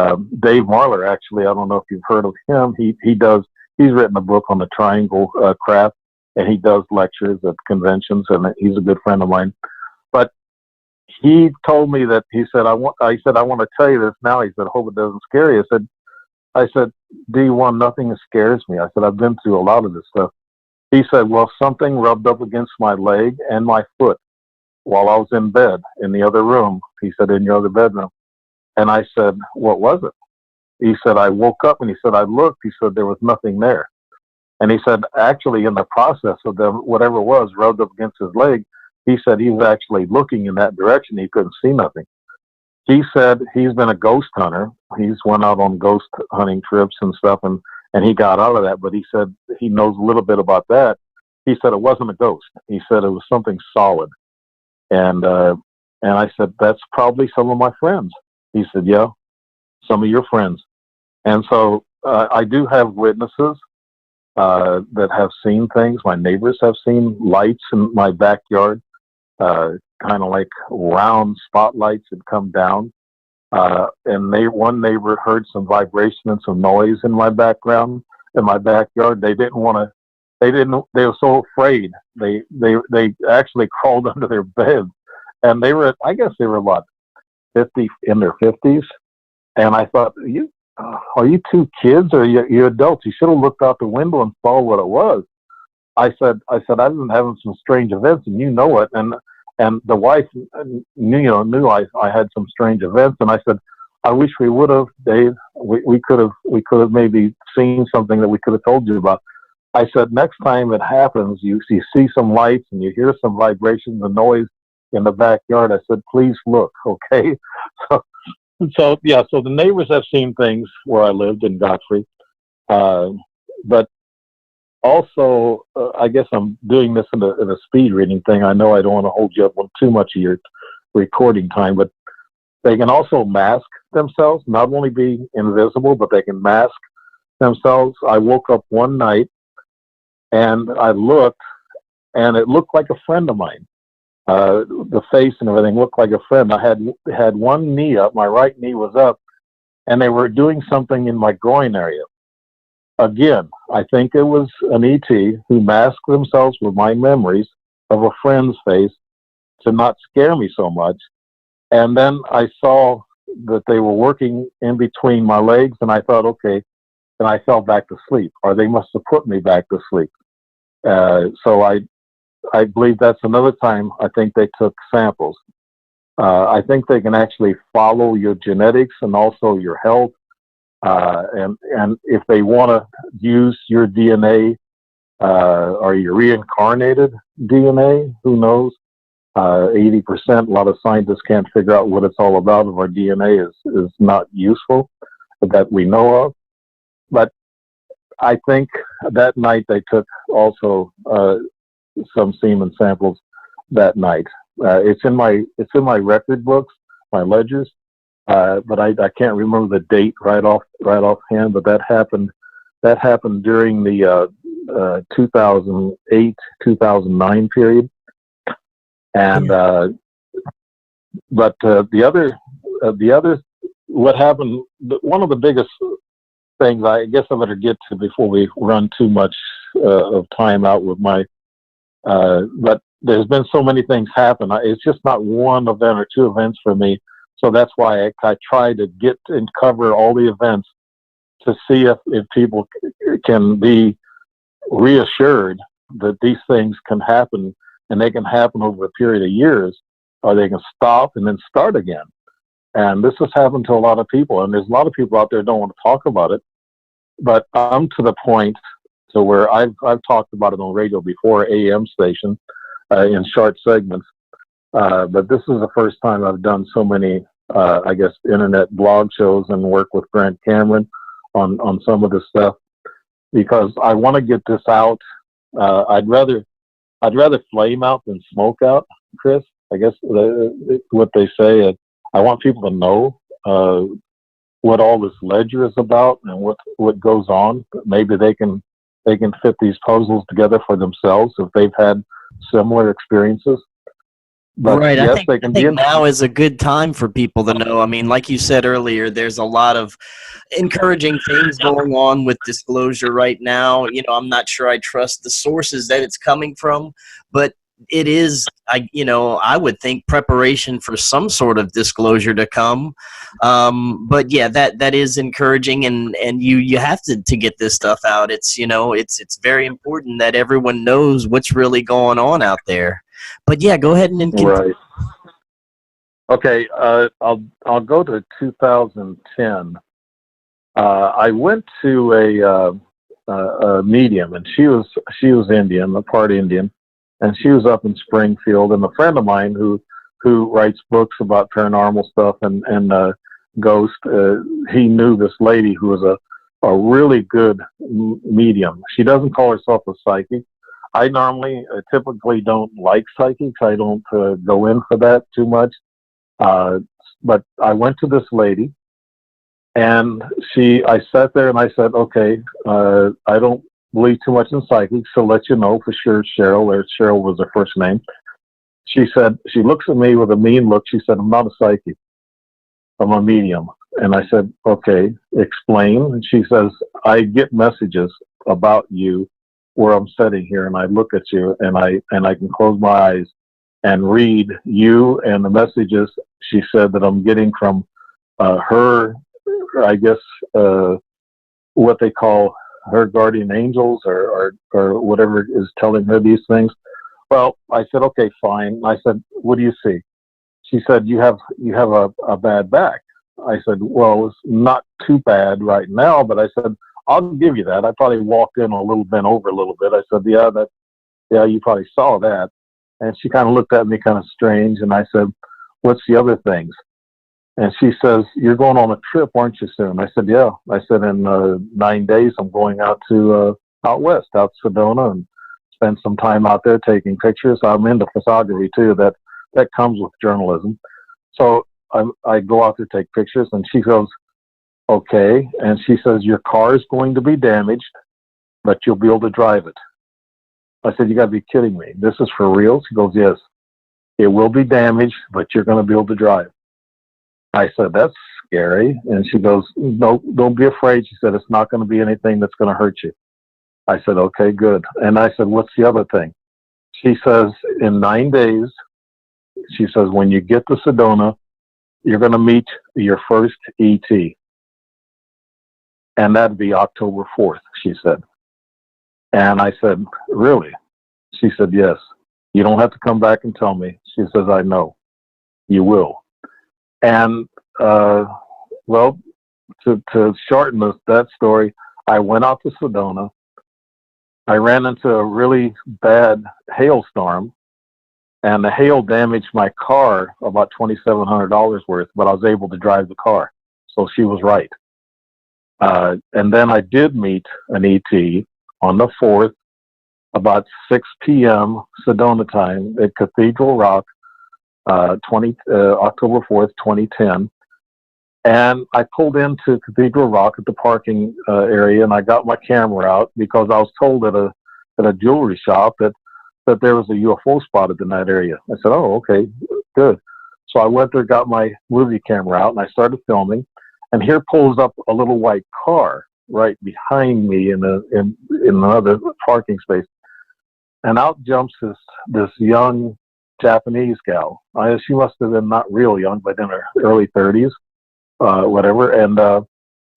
Dave Marler, actually, I don't know if you've heard of him. He's written a book on the triangle craft, and he does lectures at conventions, and he's a good friend of mine. But he told me that I said, I want to tell you this now. He said, hope it doesn't scare you. I said, D1, nothing scares me. I said, I've been through a lot of this stuff. He said, well, something rubbed up against my leg and my foot while I was in bed in the other room. He said, in your other bedroom. And I said, what was it? He said, I woke up, and he said, I looked. He said, there was nothing there. And he said, actually, in the process of whatever it was rubbed up against his leg, he said he was actually looking in that direction. He couldn't see nothing. He said he's been a ghost hunter. He's went out on ghost hunting trips and stuff, and he got out of that. But he said he knows a little bit about that. He said it wasn't a ghost. He said it was something solid. And I said, that's probably some of my friends. He said, yeah, some of your friends. And so I do have witnesses that have seen things. My neighbors have seen lights in my backyard, kind of like round spotlights that come down. And one neighbor heard some vibration and some noise in my backyard. They were so afraid. They actually crawled under their beds, and I guess they were about 50, in their 50s. And I thought, are you 2 kids or you adults? You should have looked out the window and saw what it was. I said, I've been having some strange events, and you know it. And the wife knew I had some strange events. And I said, I wish we would have, Dave. We could have maybe seen something that we could have told you about. I said, next time it happens, you see some lights and you hear some vibrations and noise in the backyard. I said, please look, okay? So the neighbors have seen things where I lived in Godfrey. But also, I guess I'm doing this in a speed reading thing. I know I don't want to hold you up on too much of your recording time, but they can also mask themselves, not only be invisible, but they can mask themselves. I woke up one night and I looked, and it looked like a friend of mine. The face and everything looked like a friend. I had one knee up, my right knee was up, and they were doing something in my groin area. Again, I think it was an ET who masked themselves with my memories of a friend's face to not scare me so much. And then I saw that they were working in between my legs, and I thought, okay, and I fell back to sleep, or they must have put me back to sleep. So I believe that's another time I think they took samples. I think they can actually follow your genetics and also your health. And if they want to use your DNA or your reincarnated DNA, who knows? 80%, a lot of scientists can't figure out what it's all about if our DNA is not useful that we know of. But I think that night they took also some semen samples that night. It's in my record books, my ledgers, but I can't remember the date right offhand. But that happened during the 2008-2009 period. And but the other what happened, one of the biggest things I guess I better get to before we run too much of time out with my but there's been so many things happen. It's just not one event or two events for me. So that's why I try to get and cover all the events to see if people can be reassured that these things can happen, and they can happen over a period of years, or they can stop and then start again. And this has happened to a lot of people, and there's a lot of people out there who don't want to talk about it. But I'm to the point to where I've talked about it on radio before, AM station, in short segments. But this is the first time I've done so many, I guess, internet blog shows and work with Grant Cameron on some of this stuff, because I want to get this out. I'd rather flame out than smoke out, Chris. I guess what they say. I want people to know what all this ledger is about and what goes on. Maybe they can fit these puzzles together for themselves if they've had similar experiences. But right. yes, I think now is a good time for people to know. I mean, like you said earlier, there's a lot of encouraging things going on with disclosure right now. You know, I'm not sure I trust the sources that it's coming from, but it is, I would think, preparation for some sort of disclosure to come. But yeah, that is encouraging, and you have to get this stuff out. It's, it's very important that everyone knows what's really going on out there. But yeah, go ahead and continue. Right. Okay, I'll go to 2010. I went to a medium, and she was Indian, a part Indian, and she was up in Springfield. And a friend of mine who writes books about paranormal stuff and ghost, he knew this lady who was a really good medium. She doesn't call herself a psychic. I typically don't like psychics. I don't go in for that too much. But I went to this lady, and I sat there and I said, okay, I don't believe too much in psychics, so let you know for sure, Cheryl was her first name. She said, she looks at me with a mean look. She said, I'm not a psychic. I'm a medium. And I said, okay, explain. And she says, I get messages about you where I'm sitting here, and I look at you, and I can close my eyes and read you and the messages, she said, that I'm getting from her, I guess, what they call her guardian angels or whatever is telling her these things. Well, I said, okay, fine. I said, what do you see? She said, you have a bad back. I said, well, it's not too bad right now, but I said, I'll give you that. I probably walked in a little bent over a little bit. I said, yeah, you probably saw that. And she kind of looked at me kind of strange. And I said, what's the other things? And she says, you're going on a trip, aren't you, soon? I said, yeah. I said, in 9 days, I'm going out west, out to Sedona, and spend some time out there taking pictures. I'm into photography too. That comes with journalism. So I go out there, take pictures, and she goes, okay. And she says, your car is going to be damaged, but you'll be able to drive it. I said, you got to be kidding me. This is for real? She goes, yes. It will be damaged, but you're going to be able to drive. I said, that's scary. And she goes, no, don't be afraid. She said, it's not going to be anything that's going to hurt you. I said, okay, good. And I said, what's the other thing? She says, in 9 days, she says, when you get to Sedona, you're going to meet your first ET. And that'd be October 4th, she said. And I said, really? She said, yes. You don't have to come back and tell me. She says, I know. You will. And, well, to shorten that story, I went out to Sedona. I ran into a really bad hailstorm, and the hail damaged my car about $2,700 worth, but I was able to drive the car. So she was right. And then I did meet an ET on the 4th, about 6 p.m. Sedona time at Cathedral Rock, October 4th, 2010. And I pulled into Cathedral Rock at the parking area, and I got my camera out because I was told at a jewelry shop that there was a UFO spotted in that area. I said, oh, okay, good. So I went there, got my movie camera out, and I started filming. And here pulls up a little white car right behind me in another parking space. And out jumps this young Japanese gal. She must have been not real young, but in her early 30s, whatever. And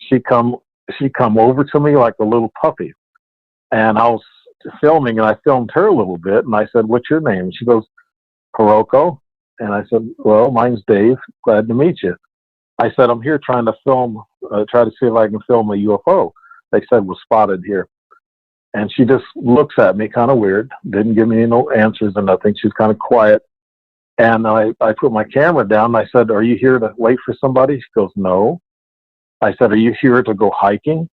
she come over to me like a little puppy. And I was filming, and I filmed her a little bit, and I said, "What's your name?" She goes, "Hiroko." And I said, "Well, mine's Dave. Glad to meet you." I said, "I'm here trying to try to see if I can film a UFO. They said was spotted here." And she just looks at me kind of weird, didn't give me no answers or nothing. She's kind of quiet. And I put my camera down. And I said, "Are you here to wait for somebody?" She goes, "No." I said, "Are you here to go hiking?"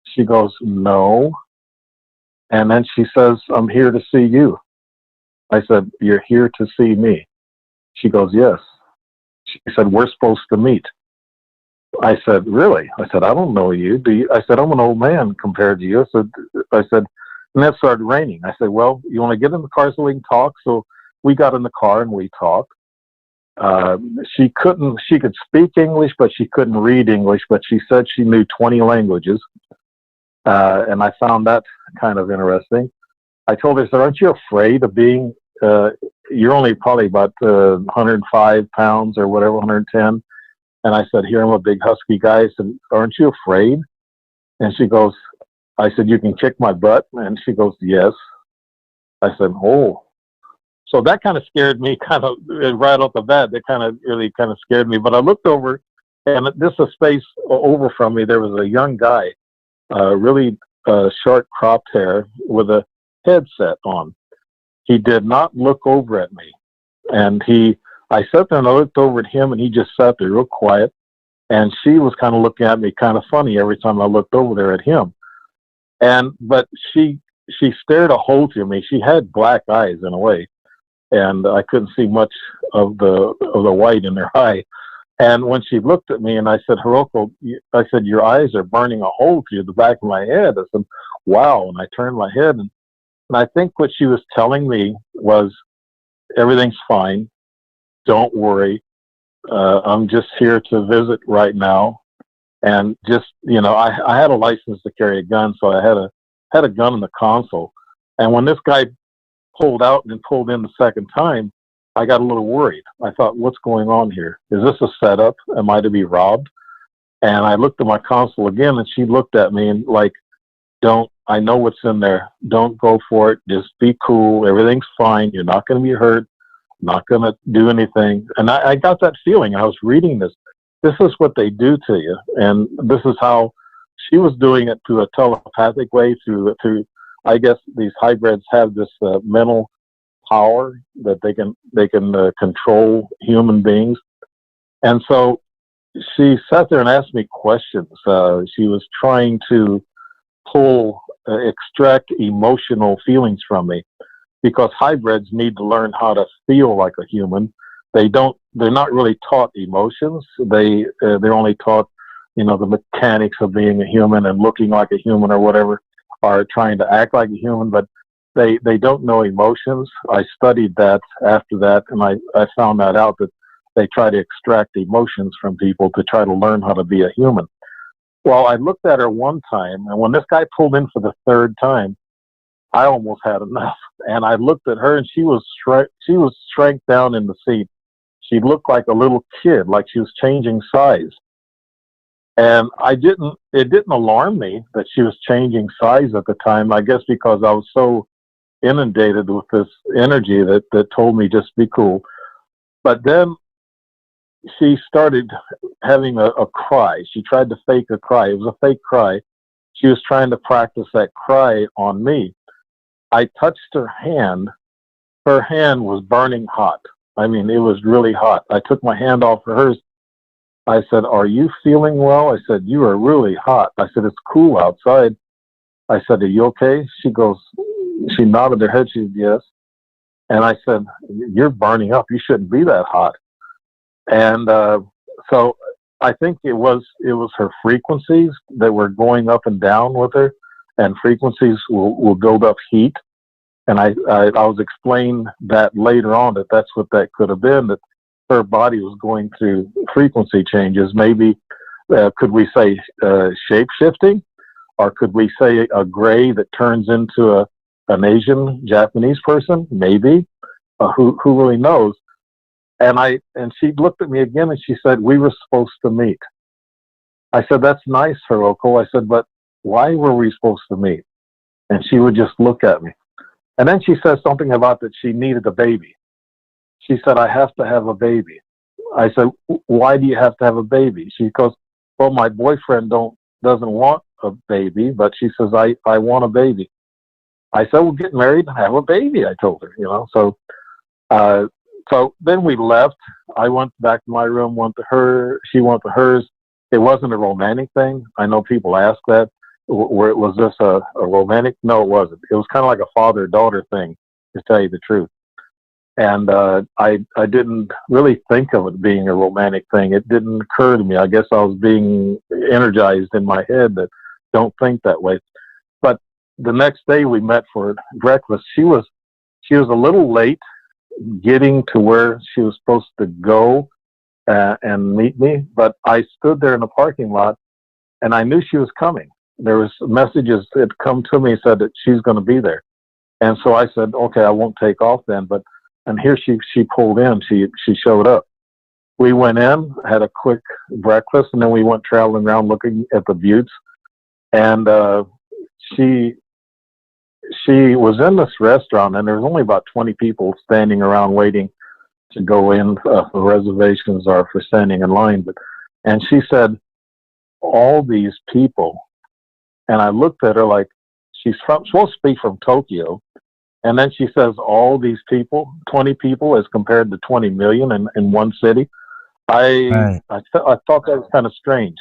She goes, "No." And then she says, "I'm here to see you." I said, "You're here to see me?" She goes, "Yes." She said, "We're supposed to meet." I said, "Really?" I said, "I don't know you. Do you?" I said, "I'm an old man compared to you." I said, and then it started raining. I said, "Well, you want to get in the car so we can talk?" So we got in the car and we talked. She could speak English, but she couldn't read English, but she said she knew 20 languages. And I found that kind of interesting. I told her, I said, "Aren't you afraid of being, you're only probably about 105 pounds or whatever, 110. And I said, here, I'm a big husky guy. I said, "Aren't you afraid?" And she goes, I said, "You can kick my butt?" And she goes, "Yes." I said, "Oh." So that kind of scared me kind of right off the bat. That kind of really kind of scared me. But I looked over, and this is a space over from me. There was a young guy, really short cropped hair with a headset on. He did not look over at me. And I sat there and I looked over at him, and he just sat there real quiet. And she was kind of looking at me kind of funny every time I looked over there at him. But she stared a hole through me. She had black eyes in a way, and I couldn't see much of the white in her eye. And when she looked at me, and I said, "Hiroko," I said, "your eyes are burning a hole through the back of my head." I said, "Wow." And I turned my head, and I think what she was telling me was, "Everything's fine. Don't worry. I'm just here to visit right now." And just, I had a license to carry a gun, so I had a gun in the console. And when this guy pulled out and pulled in the second time, I got a little worried. I thought, what's going on here? Is this a setup? Am I to be robbed? And I looked at my console again, and she looked at me and like, I know what's in there. Don't go for it. Just be cool. Everything's fine. You're not going to be hurt. Not going to do anything. And I got that feeling. I was reading this. This is what they do to you. And this is how she was doing it through a telepathic way, through I guess these hybrids have this mental power that they can control human beings. And so she sat there and asked me questions. She was trying to extract emotional feelings from me, because hybrids need to learn how to feel like a human. They're not really taught emotions. They're only taught, the mechanics of being a human and looking like a human or whatever, are trying to act like a human, but they don't know emotions. I studied that after that, and I found that out, that they try to extract emotions from people to try to learn how to be a human. Well, I looked at her one time, and when this guy pulled in for the third time, I almost had enough. And I looked at her, and she was shrank down in the seat. She looked like a little kid, like she was changing size. And it didn't alarm me that she was changing size at the time, I guess because I was so inundated with this energy that told me just be cool. But then she started having a cry. She tried to fake a cry. It was a fake cry. She was trying to practice that cry on me. I touched her hand. Her hand was burning hot. I mean, it was really hot. I took my hand off of hers. I said, "Are you feeling well?" I said, "You are really hot." I said, "It's cool outside." I said, "Are you okay?" She nodded her head. She said, "Yes." And I said, "You're burning up. You shouldn't be that hot." And so I think it was her frequencies that were going up and down with her, and frequencies will build up heat. And I was explained that later on that's what that could have been, that her body was going through frequency changes. Maybe could we say shape shifting, or could we say a gray that turns into an Asian Japanese person? Maybe who really knows? And she looked at me again and she said, "We were supposed to meet." I said, "That's nice, Hiroko." I said, "But why were we supposed to meet?" and she would just look at me. And then she said something about that she needed a baby. She said, I have to have a baby. I said, why do you have to have a baby? She goes, well, my boyfriend doesn't want a baby, but she says, I want a baby. I said, well, get married and have a baby, I told her, So then we left. I went back to my room, went to her. She went to hers. It wasn't a romantic thing. I know people ask that. Was this a romantic? No, it wasn't. It was kind of like a father-daughter thing, to tell you the truth. And I didn't really think of it being a romantic thing. It didn't occur to me. I guess I was being energized in my head that don't think that way. But the next day we met for breakfast. She was a little late getting to where she was supposed to go and meet me. But I stood there in the parking lot, and I knew she was coming. There was messages that come to me said that she's going to be there. And so I said, okay, I won't take off then. And here she pulled in. She showed up. We went in, had a quick breakfast, and then we went traveling around looking at the buttes. And she was in this restaurant, and there was only about 20 people standing around waiting to go in for reservations or for standing in line. And she said, all these people. And I looked at her like she's supposed to be from Tokyo. And then she says, all these people, 20 people as compared to 20 million in one city. I thought that was kind of strange,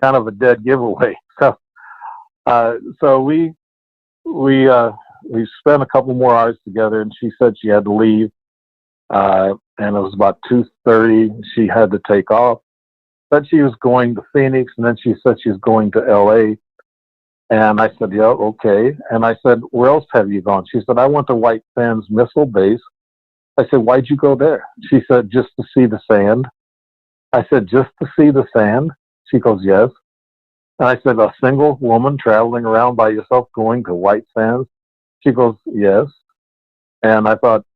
kind of a dead giveaway. So we spent a couple more hours together, and she said she had to leave. And it was about 2:30. She had to take off. Said she was going to Phoenix, and then she said she was going to LA. And I said, yeah, okay. And I said, where else have you gone? She said, I went to White Sands Missile Base. I said, why'd you go there? She said, just to see the sand. I said, just to see the sand? She goes, yes. And I said, a single woman traveling around by yourself going to White Sands? She goes, yes. And I thought,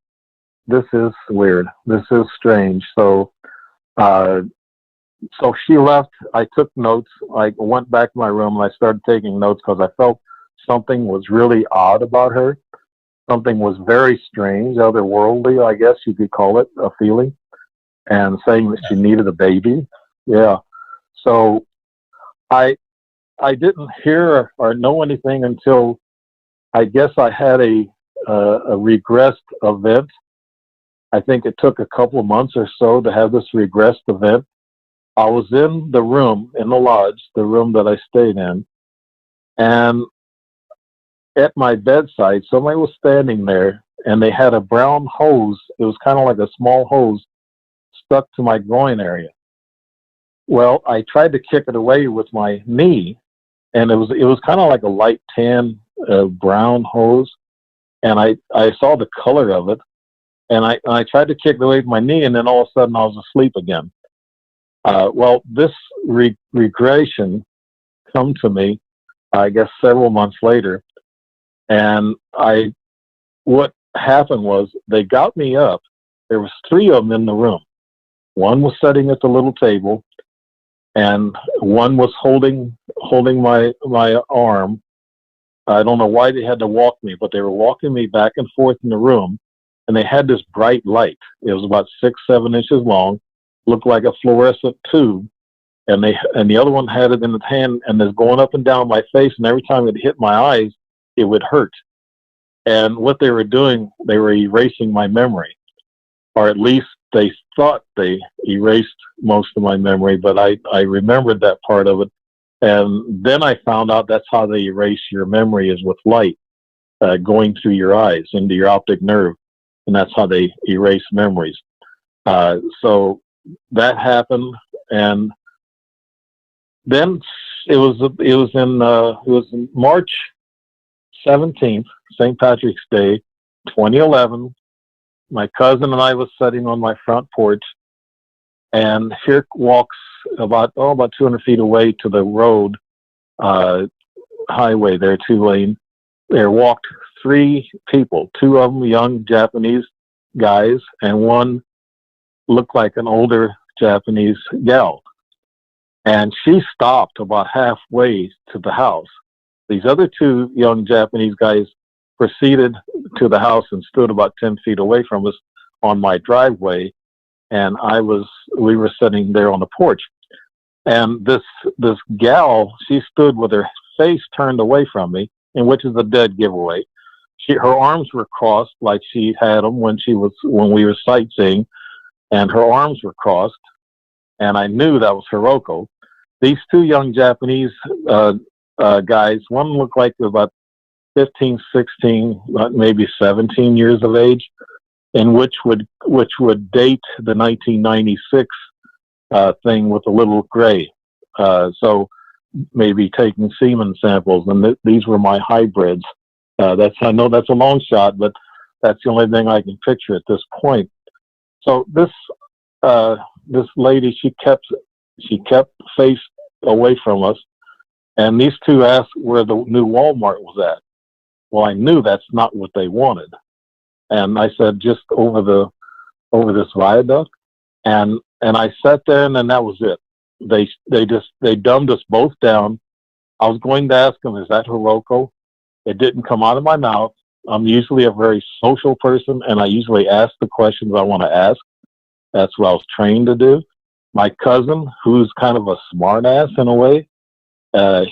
this is weird. This is strange. So she left. I took notes. I went back to my room and I started taking notes because I felt something was really odd about her. Something was very strange, otherworldly, I guess you could call it, a feeling, and saying that she needed a baby. Yeah. So I didn't hear or know anything until I guess I had a regressed event. I think it took a couple of months or so to have this regressed event. I was in the room, in the lodge, the room that I stayed in, and at my bedside, somebody was standing there, and they had a brown hose. It was kind of like a small hose stuck to my groin area. Well, I tried to kick it away with my knee, and it was kind of like a light tan brown hose, and I saw the color of it, and I tried to kick it away with my knee, and then all of a sudden I was asleep again. Well, this regression come to me, I guess, several months later, and what happened was they got me up. There was 3 of them in the room. One was sitting at the little table, and one was holding my arm. I don't know why they had to walk me, but they were walking me back and forth in the room, and they had this bright light. It was about 6-7 inches long, looked like a fluorescent tube, and the other one had it in its hand, and it's going up and down my face, and every time it hit my eyes, it would hurt. And what they were doing, they were erasing my memory, or at least they thought they erased most of my memory, but I remembered that part of it. And then I found out that's how they erase your memory, is with light going through your eyes into your optic nerve, and that's how they erase memories. So that happened, and then it was in March 17th, St. Patrick's Day, 2011. My cousin and I was sitting on my front porch, and here walks about 200 feet away to the road, highway there, 2-lane. There walked 3 people, 2 of them young Japanese guys, and one looked like an older Japanese gal. And she stopped about halfway to the house. These other two young Japanese guys proceeded to the house and stood about 10 feet away from us on my driveway, and we were sitting there on the porch. And this gal, she stood with her face turned away from me, and which is a dead giveaway. Her arms were crossed like she had them when we were sightseeing, and her arms were crossed, and I knew that was Hiroko. These two young Japanese guys, one looked like about 15, 16, maybe 17 years of age, and which would date the 1996 thing with the little gray. So maybe taking semen samples, and these were my hybrids. I know that's a long shot, but that's the only thing I can picture at this point. So this lady, she kept face away from us, and these two asked where the new Walmart was at. Well, I knew that's not what they wanted, and I said just over this viaduct, and I sat there, and then that was it. They dumbed us both down. I was going to ask them, is that Hiroko? It didn't come out of my mouth. I'm usually a very social person, and I usually ask the questions I want to ask. That's what I was trained to do. My cousin, who's kind of a smart ass in a way,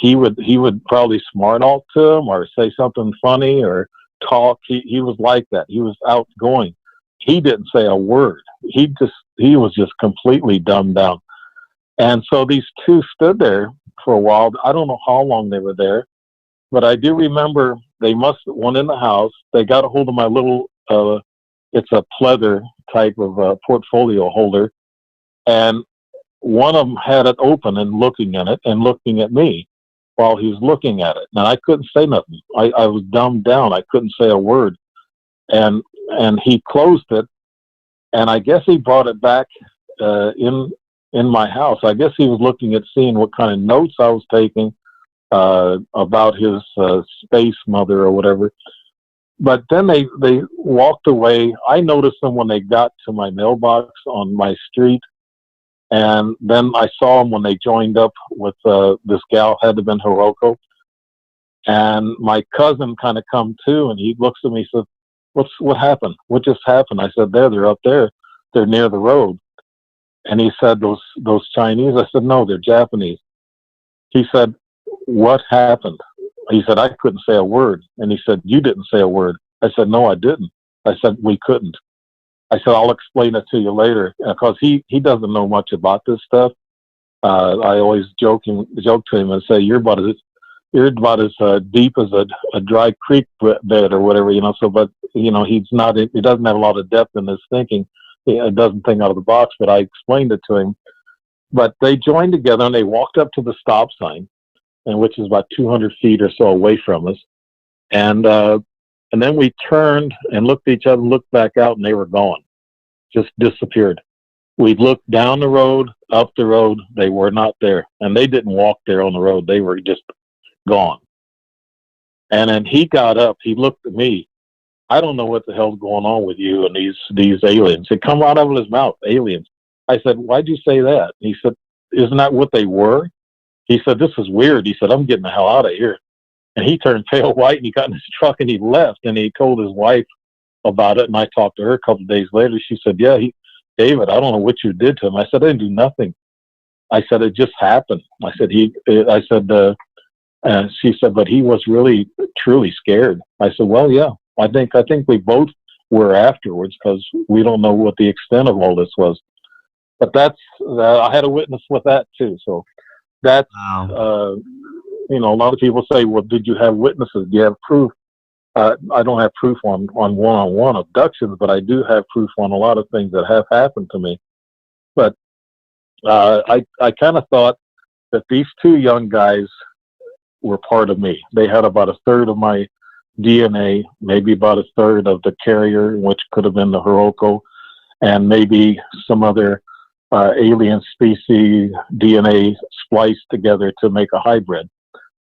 he would probably smart aleck to him or say something funny or talk. He was like that. He was outgoing. He didn't say a word. He was just completely dumbed down. And so these two stood there for a while. I don't know how long they were there, but I do remember they must have went in the house. They got a hold of my little, it's a pleather type of portfolio holder. And one of them had it open and looking in it and looking at me while he was looking at it. Now I couldn't say nothing. I was dumbed down. I couldn't say a word. And he closed it. And I guess he brought it back in my house. I guess he was looking at seeing what kind of notes I was taking about his space mother or whatever. But then they walked away. I noticed them when they got to my mailbox on my street. And then I saw them when they joined up with this gal, had to have been Hiroko. And my cousin kind of come too, and he looks at me and says, what happened? What just happened? I said, they're up there. They're near the road. And he said, those Chinese? I said, no, they're Japanese. He said, what happened? He said, I couldn't say a word. And he said, you didn't say a word. I said, no, I didn't. I said, we couldn't. I said, I'll explain it to you later, because he doesn't know much about this stuff. I always joke to him and say, you're about as deep as a dry creek bed or whatever, so, but, he doesn't have a lot of depth in his thinking. He doesn't think out of the box, but I explained it to him. But they joined together and they walked up to the stop sign, and which is about 200 feet or so away from us. And then we turned and looked at each other, looked back out, and they were gone. Just disappeared. We looked down the road, up the road. They were not there. And they didn't walk there on the road. They were just gone. And then he got up. He looked at me. I don't know what the hell's going on with you and these aliens. It come out of his mouth, aliens. I said, why'd you say that? He said, isn't that what they were? He said, this is weird. He said, I'm getting the hell out of here. And he turned pale white, and he got in his truck and he left, and he told his wife about it. And I talked to her a couple of days later. She said, yeah, David, I don't know what you did to him. I said, I didn't do nothing. I said, it just happened. She said, but he was really, truly scared. I said, well, yeah, I think we both were afterwards, because we don't know what the extent of all this was. But that's, I had a witness with that too. So that's, Wow. a lot of people say, well, did you have witnesses? Do you have proof? I don't have proof on one-on-one abductions, but I do have proof on a lot of things that have happened to me. But I kind of thought that these two young guys were part of me. They had about a third of my DNA, maybe about a third of the carrier, which could have been the Hiroko, and maybe some other alien species DNA spliced together to make a hybrid.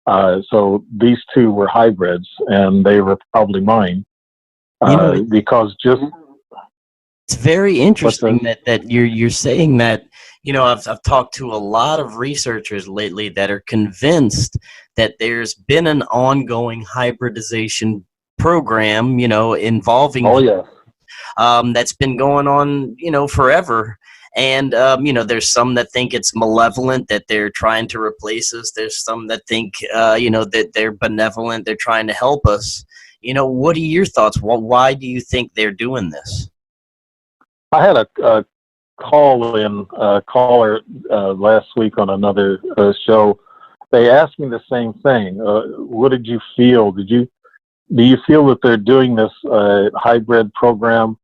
So these two were hybrids, and they were probably mine. Because just it's very interesting that you're saying that I've talked to a lot of researchers lately that are convinced that there's been an ongoing hybridization program, involving Oh yeah. that's been going on, forever. And, there's some that think it's malevolent, that they're trying to replace us. There's some that think, that they're benevolent, they're trying to help us. What are your thoughts? Why do you think they're doing this? I had a caller last week on another show. They asked me the same thing. What did you feel? Do you feel that they're doing this hybrid program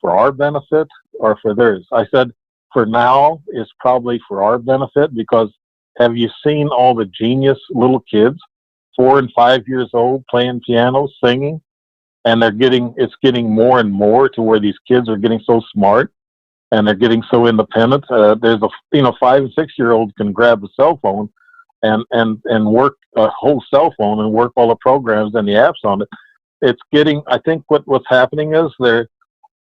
for our benefit or for theirs? I said, for now, it's probably for our benefit, because have you seen all the genius little kids, 4 and 5 years old, playing piano, singing? And it's getting more and more to where these kids are getting so smart and they're getting so independent. There's 5 and 6 year old can grab a cell phone and work a whole cell phone and work all the programs and the apps on it. It's getting. I think what's happening is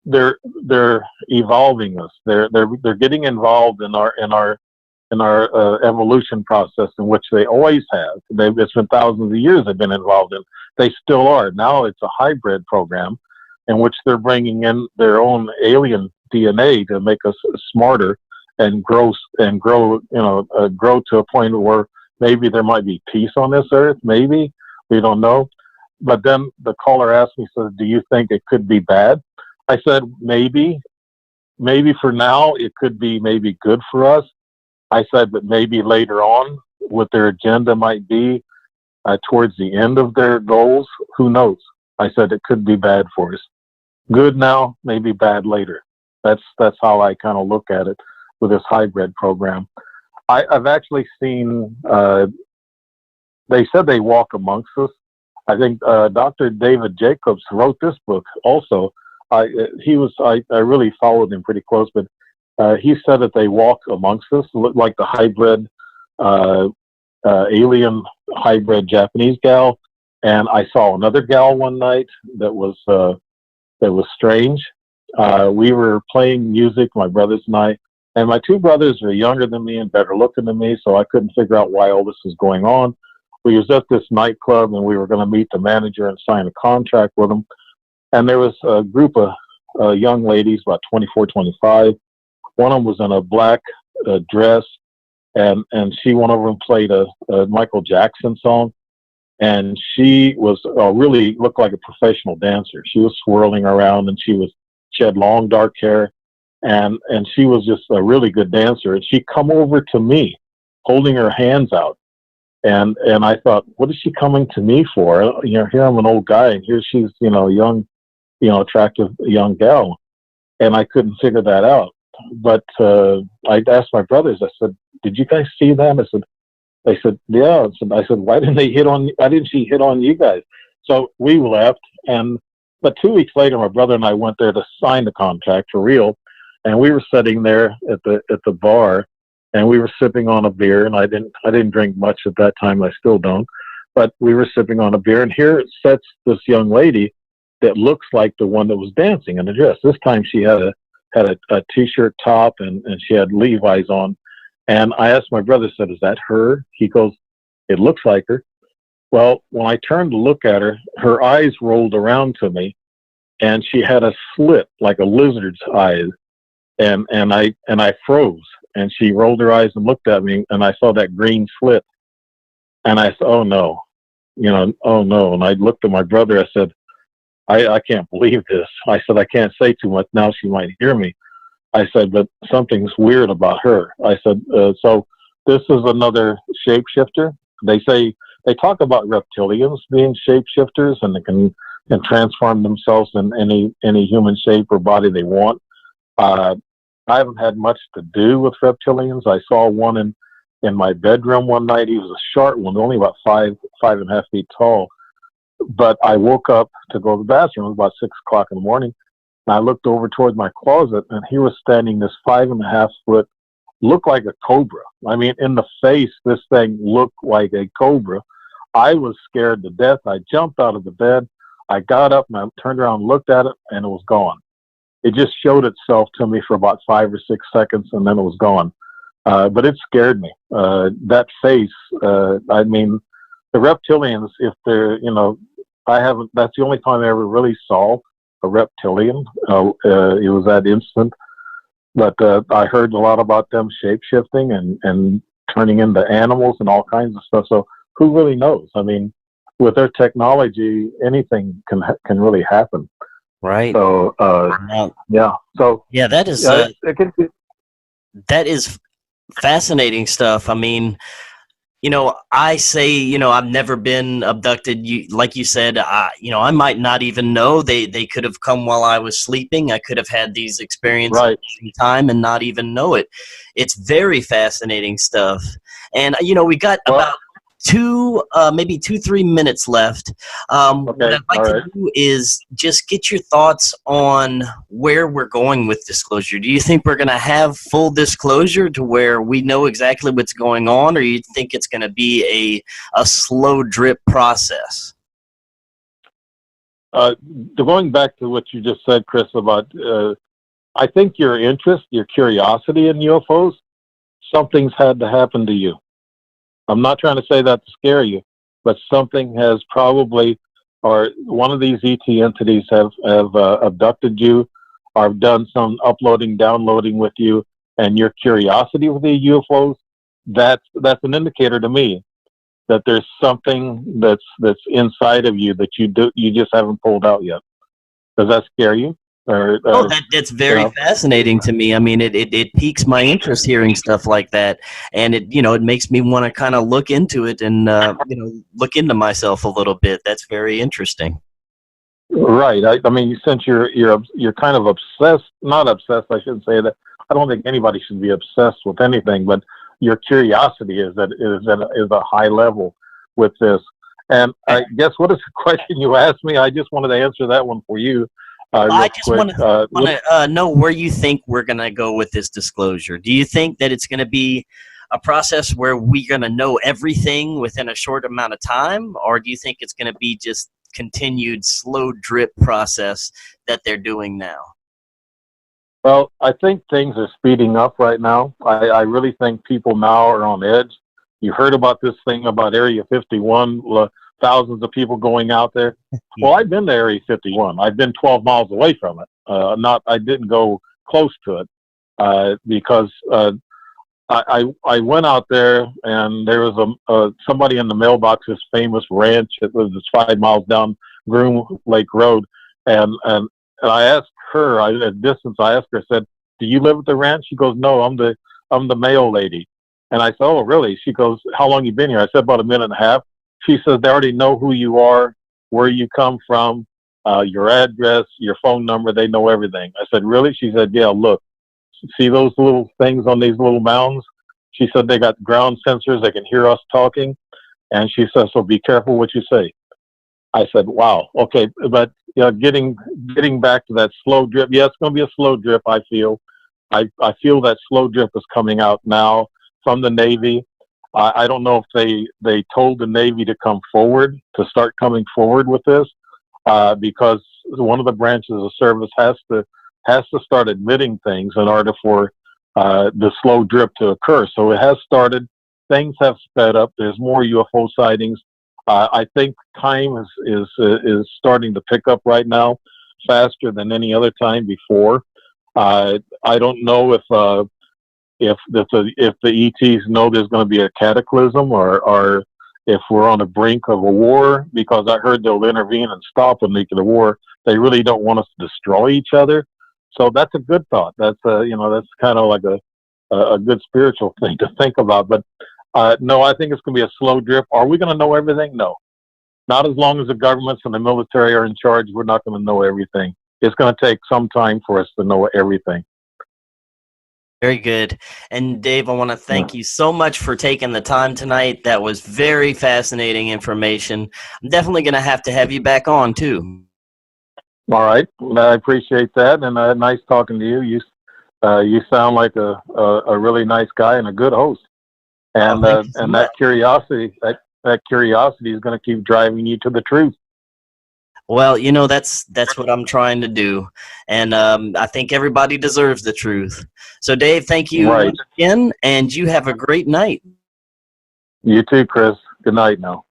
they're evolving us. They're getting involved in our evolution process, in which they always have. It's been thousands of years they've been involved in. They still are. Now it's a hybrid program in which they're bringing in their own alien DNA to make us smarter and grow grow to a point where maybe there might be peace on this earth. Maybe, we don't know. But then the caller asked me, so do you think it could be bad? I said, maybe for now it could be maybe good for us. I said, but maybe later on what their agenda might be towards the end of their goals, who knows? I said, it could be bad for us. Good now, maybe bad later. That's how I kind of look at it with this hybrid program. I've actually seen, they said they walk amongst us. I think Dr. David Jacobs wrote this book also. I really followed him pretty close, but he said that they walk amongst us, like the hybrid, alien hybrid Japanese gal. And I saw another gal one night that was strange. We were playing music, my brothers and my 2 brothers are younger than me and better looking than me, so I couldn't figure out why all this was going on. We was at this nightclub and we were going to meet the manager and sign a contract with him. And there was a group of young ladies, about 24, 25. One of them was in a black dress, and she went over and played a Michael Jackson song. And she was really looked like a professional dancer. She was swirling around, and she had long dark hair, and she was just a really good dancer. And she come over to me, holding her hands out, and I thought, what is she coming to me for? Here I'm an old guy, and here she's young, attractive young gal, and I couldn't figure that out. But I asked my brothers. I said, "Did you guys see that?" They said, "Yeah." I said, "Why didn't she hit on you guys?" So we left, but 2 weeks later, my brother and I went there to sign the contract for real, and we were sitting there at the bar, and we were sipping on a beer, and I didn't drink much at that time. I still don't, but we were sipping on a beer, and here sits this young lady that looks like the one that was dancing in the dress. This time she had a t-shirt top, and she had Levi's on. And I asked my brother, said, "Is that her?" He goes, "It looks like her." Well, when I turned to look at her, her eyes rolled around to me, and she had a slit like a lizard's eyes. And I froze, and she rolled her eyes and looked at me, and I saw that green slit. And I said, "Oh no, oh no." And I looked at my brother. I said, I can't believe this. I said, I can't say too much now. She might hear me. I said, but something's weird about her. I said, so this is another shapeshifter. They talk about reptilians being shapeshifters, and they can transform themselves in any human shape or body they want. I haven't had much to do with reptilians. I saw one in my bedroom one night. He was a short one, only about 5.5 feet tall. But I woke up to go to the bathroom. It was about 6 o'clock in the morning. And I looked over towards my closet, and he was standing this 5.5 foot, looked like a cobra. I mean, in the face, this thing looked like a cobra. I was scared to death. I jumped out of the bed. I got up and I turned around and looked at it, and it was gone. It just showed itself to me for about 5 or 6 seconds, and then it was gone. but it scared me. That face, I mean, the reptilians, if they're, you know, I haven't, that's the only time I ever really saw a reptilian. It was that instant. But I heard a lot about them shape-shifting and turning into animals and all kinds of stuff. So who really knows? I mean, with their technology, anything can really happen. Right. So, Now, yeah. So, yeah, that is yeah, that is fascinating stuff. I mean, you know, I say, you know, I've never been abducted. You, like you said, you know, I might not even know. They could have come while I was sleeping. I could have had these experiences right. in time and not even know it. It's very fascinating stuff. And, you know, we got about maybe 3 minutes left. What I'd like to do is just get your thoughts on where we're going with disclosure. Do you think we're going to have full disclosure to where we know exactly what's going on, or you think it's going to be a slow drip process? Going back to what you just said, Chris, about I think your interest, your curiosity in UFOs, something's had to happen to you. I'm not trying to say that to scare you, but something has probably, or one of these ET entities have abducted you, or done some uploading, downloading with you, and your curiosity with the UFOs. That's an indicator to me that there's something that's inside of you that you just haven't pulled out yet. Does that scare you? That's very fascinating to me. I mean, it piques my interest hearing stuff like that, and it makes me want to kind of look into it and look into myself a little bit. That's very interesting. Right. I mean, since you're kind of obsessed, not obsessed, I shouldn't say that. I don't think anybody should be obsessed with anything, but your curiosity is at a high level with this. And I guess what is the question you asked me? I just wanted to answer that one for you. I just want to know where you think we're going to go with this disclosure. Do you think that it's going to be a process where we're going to know everything within a short amount of time, or do you think it's going to be just continued slow drip process that they're doing now? Well, I think things are speeding up right now. I really think people now are on edge. You heard about this thing about Area 51, thousands of people going out there. Well, I've been to Area 51. I've been 12 miles away from it. I didn't go close to it because I went out there and there was somebody in the mailbox, this famous ranch. It was 5 miles down Groom Lake Road, and I asked her at distance. I asked her, I said, "Do you live at the ranch?" She goes, "No, I'm the mail lady." And I said, "Oh, really?" She goes, "How long you been here?" I said, "About a minute and a half." She says, "They already know who you are, where you come from, your address, your phone number. They know everything." I said, "Really?" She said, "Yeah, look, see those little things on these little mounds?" She said, "They got ground sensors. They can hear us talking." And she says, "So be careful what you say." I said, "Wow, okay." But getting back to that slow drip, yeah, it's going to be a slow drip, I feel. I feel that slow drip is coming out now from the Navy. I don't know if they told the Navy to come forward, to start coming forward with this, because one of the branches of the service has to start admitting things in order for the slow drip to occur. So it has started. Things have sped up. There's more UFO sightings. I think time is starting to pick up right now, faster than any other time before. I don't know if the ETs know there's going to be a cataclysm, or if we're on the brink of a war, because I heard they'll intervene and stop a nuclear war. They really don't want us to destroy each other. So that's a good thought. That's that's kind of like a good spiritual thing to think about. But no, I think it's going to be a slow drip. Are we going to know everything? No, not as long as the governments and the military are in charge. We're not going to know everything. It's going to take some time for us to know everything. Very good. And Dave, I want to thank you so much for taking the time tonight. That was very fascinating information. I'm definitely going to have you back on too. All right. I appreciate that. And nice talking to you. You sound like a really nice guy and a good host. And that curiosity is going to keep driving you to the truth. Well, that's what I'm trying to do, and I think everybody deserves the truth. So, Dave, thank you Right. once again, and you have a great night. You too, Chris. Good night now.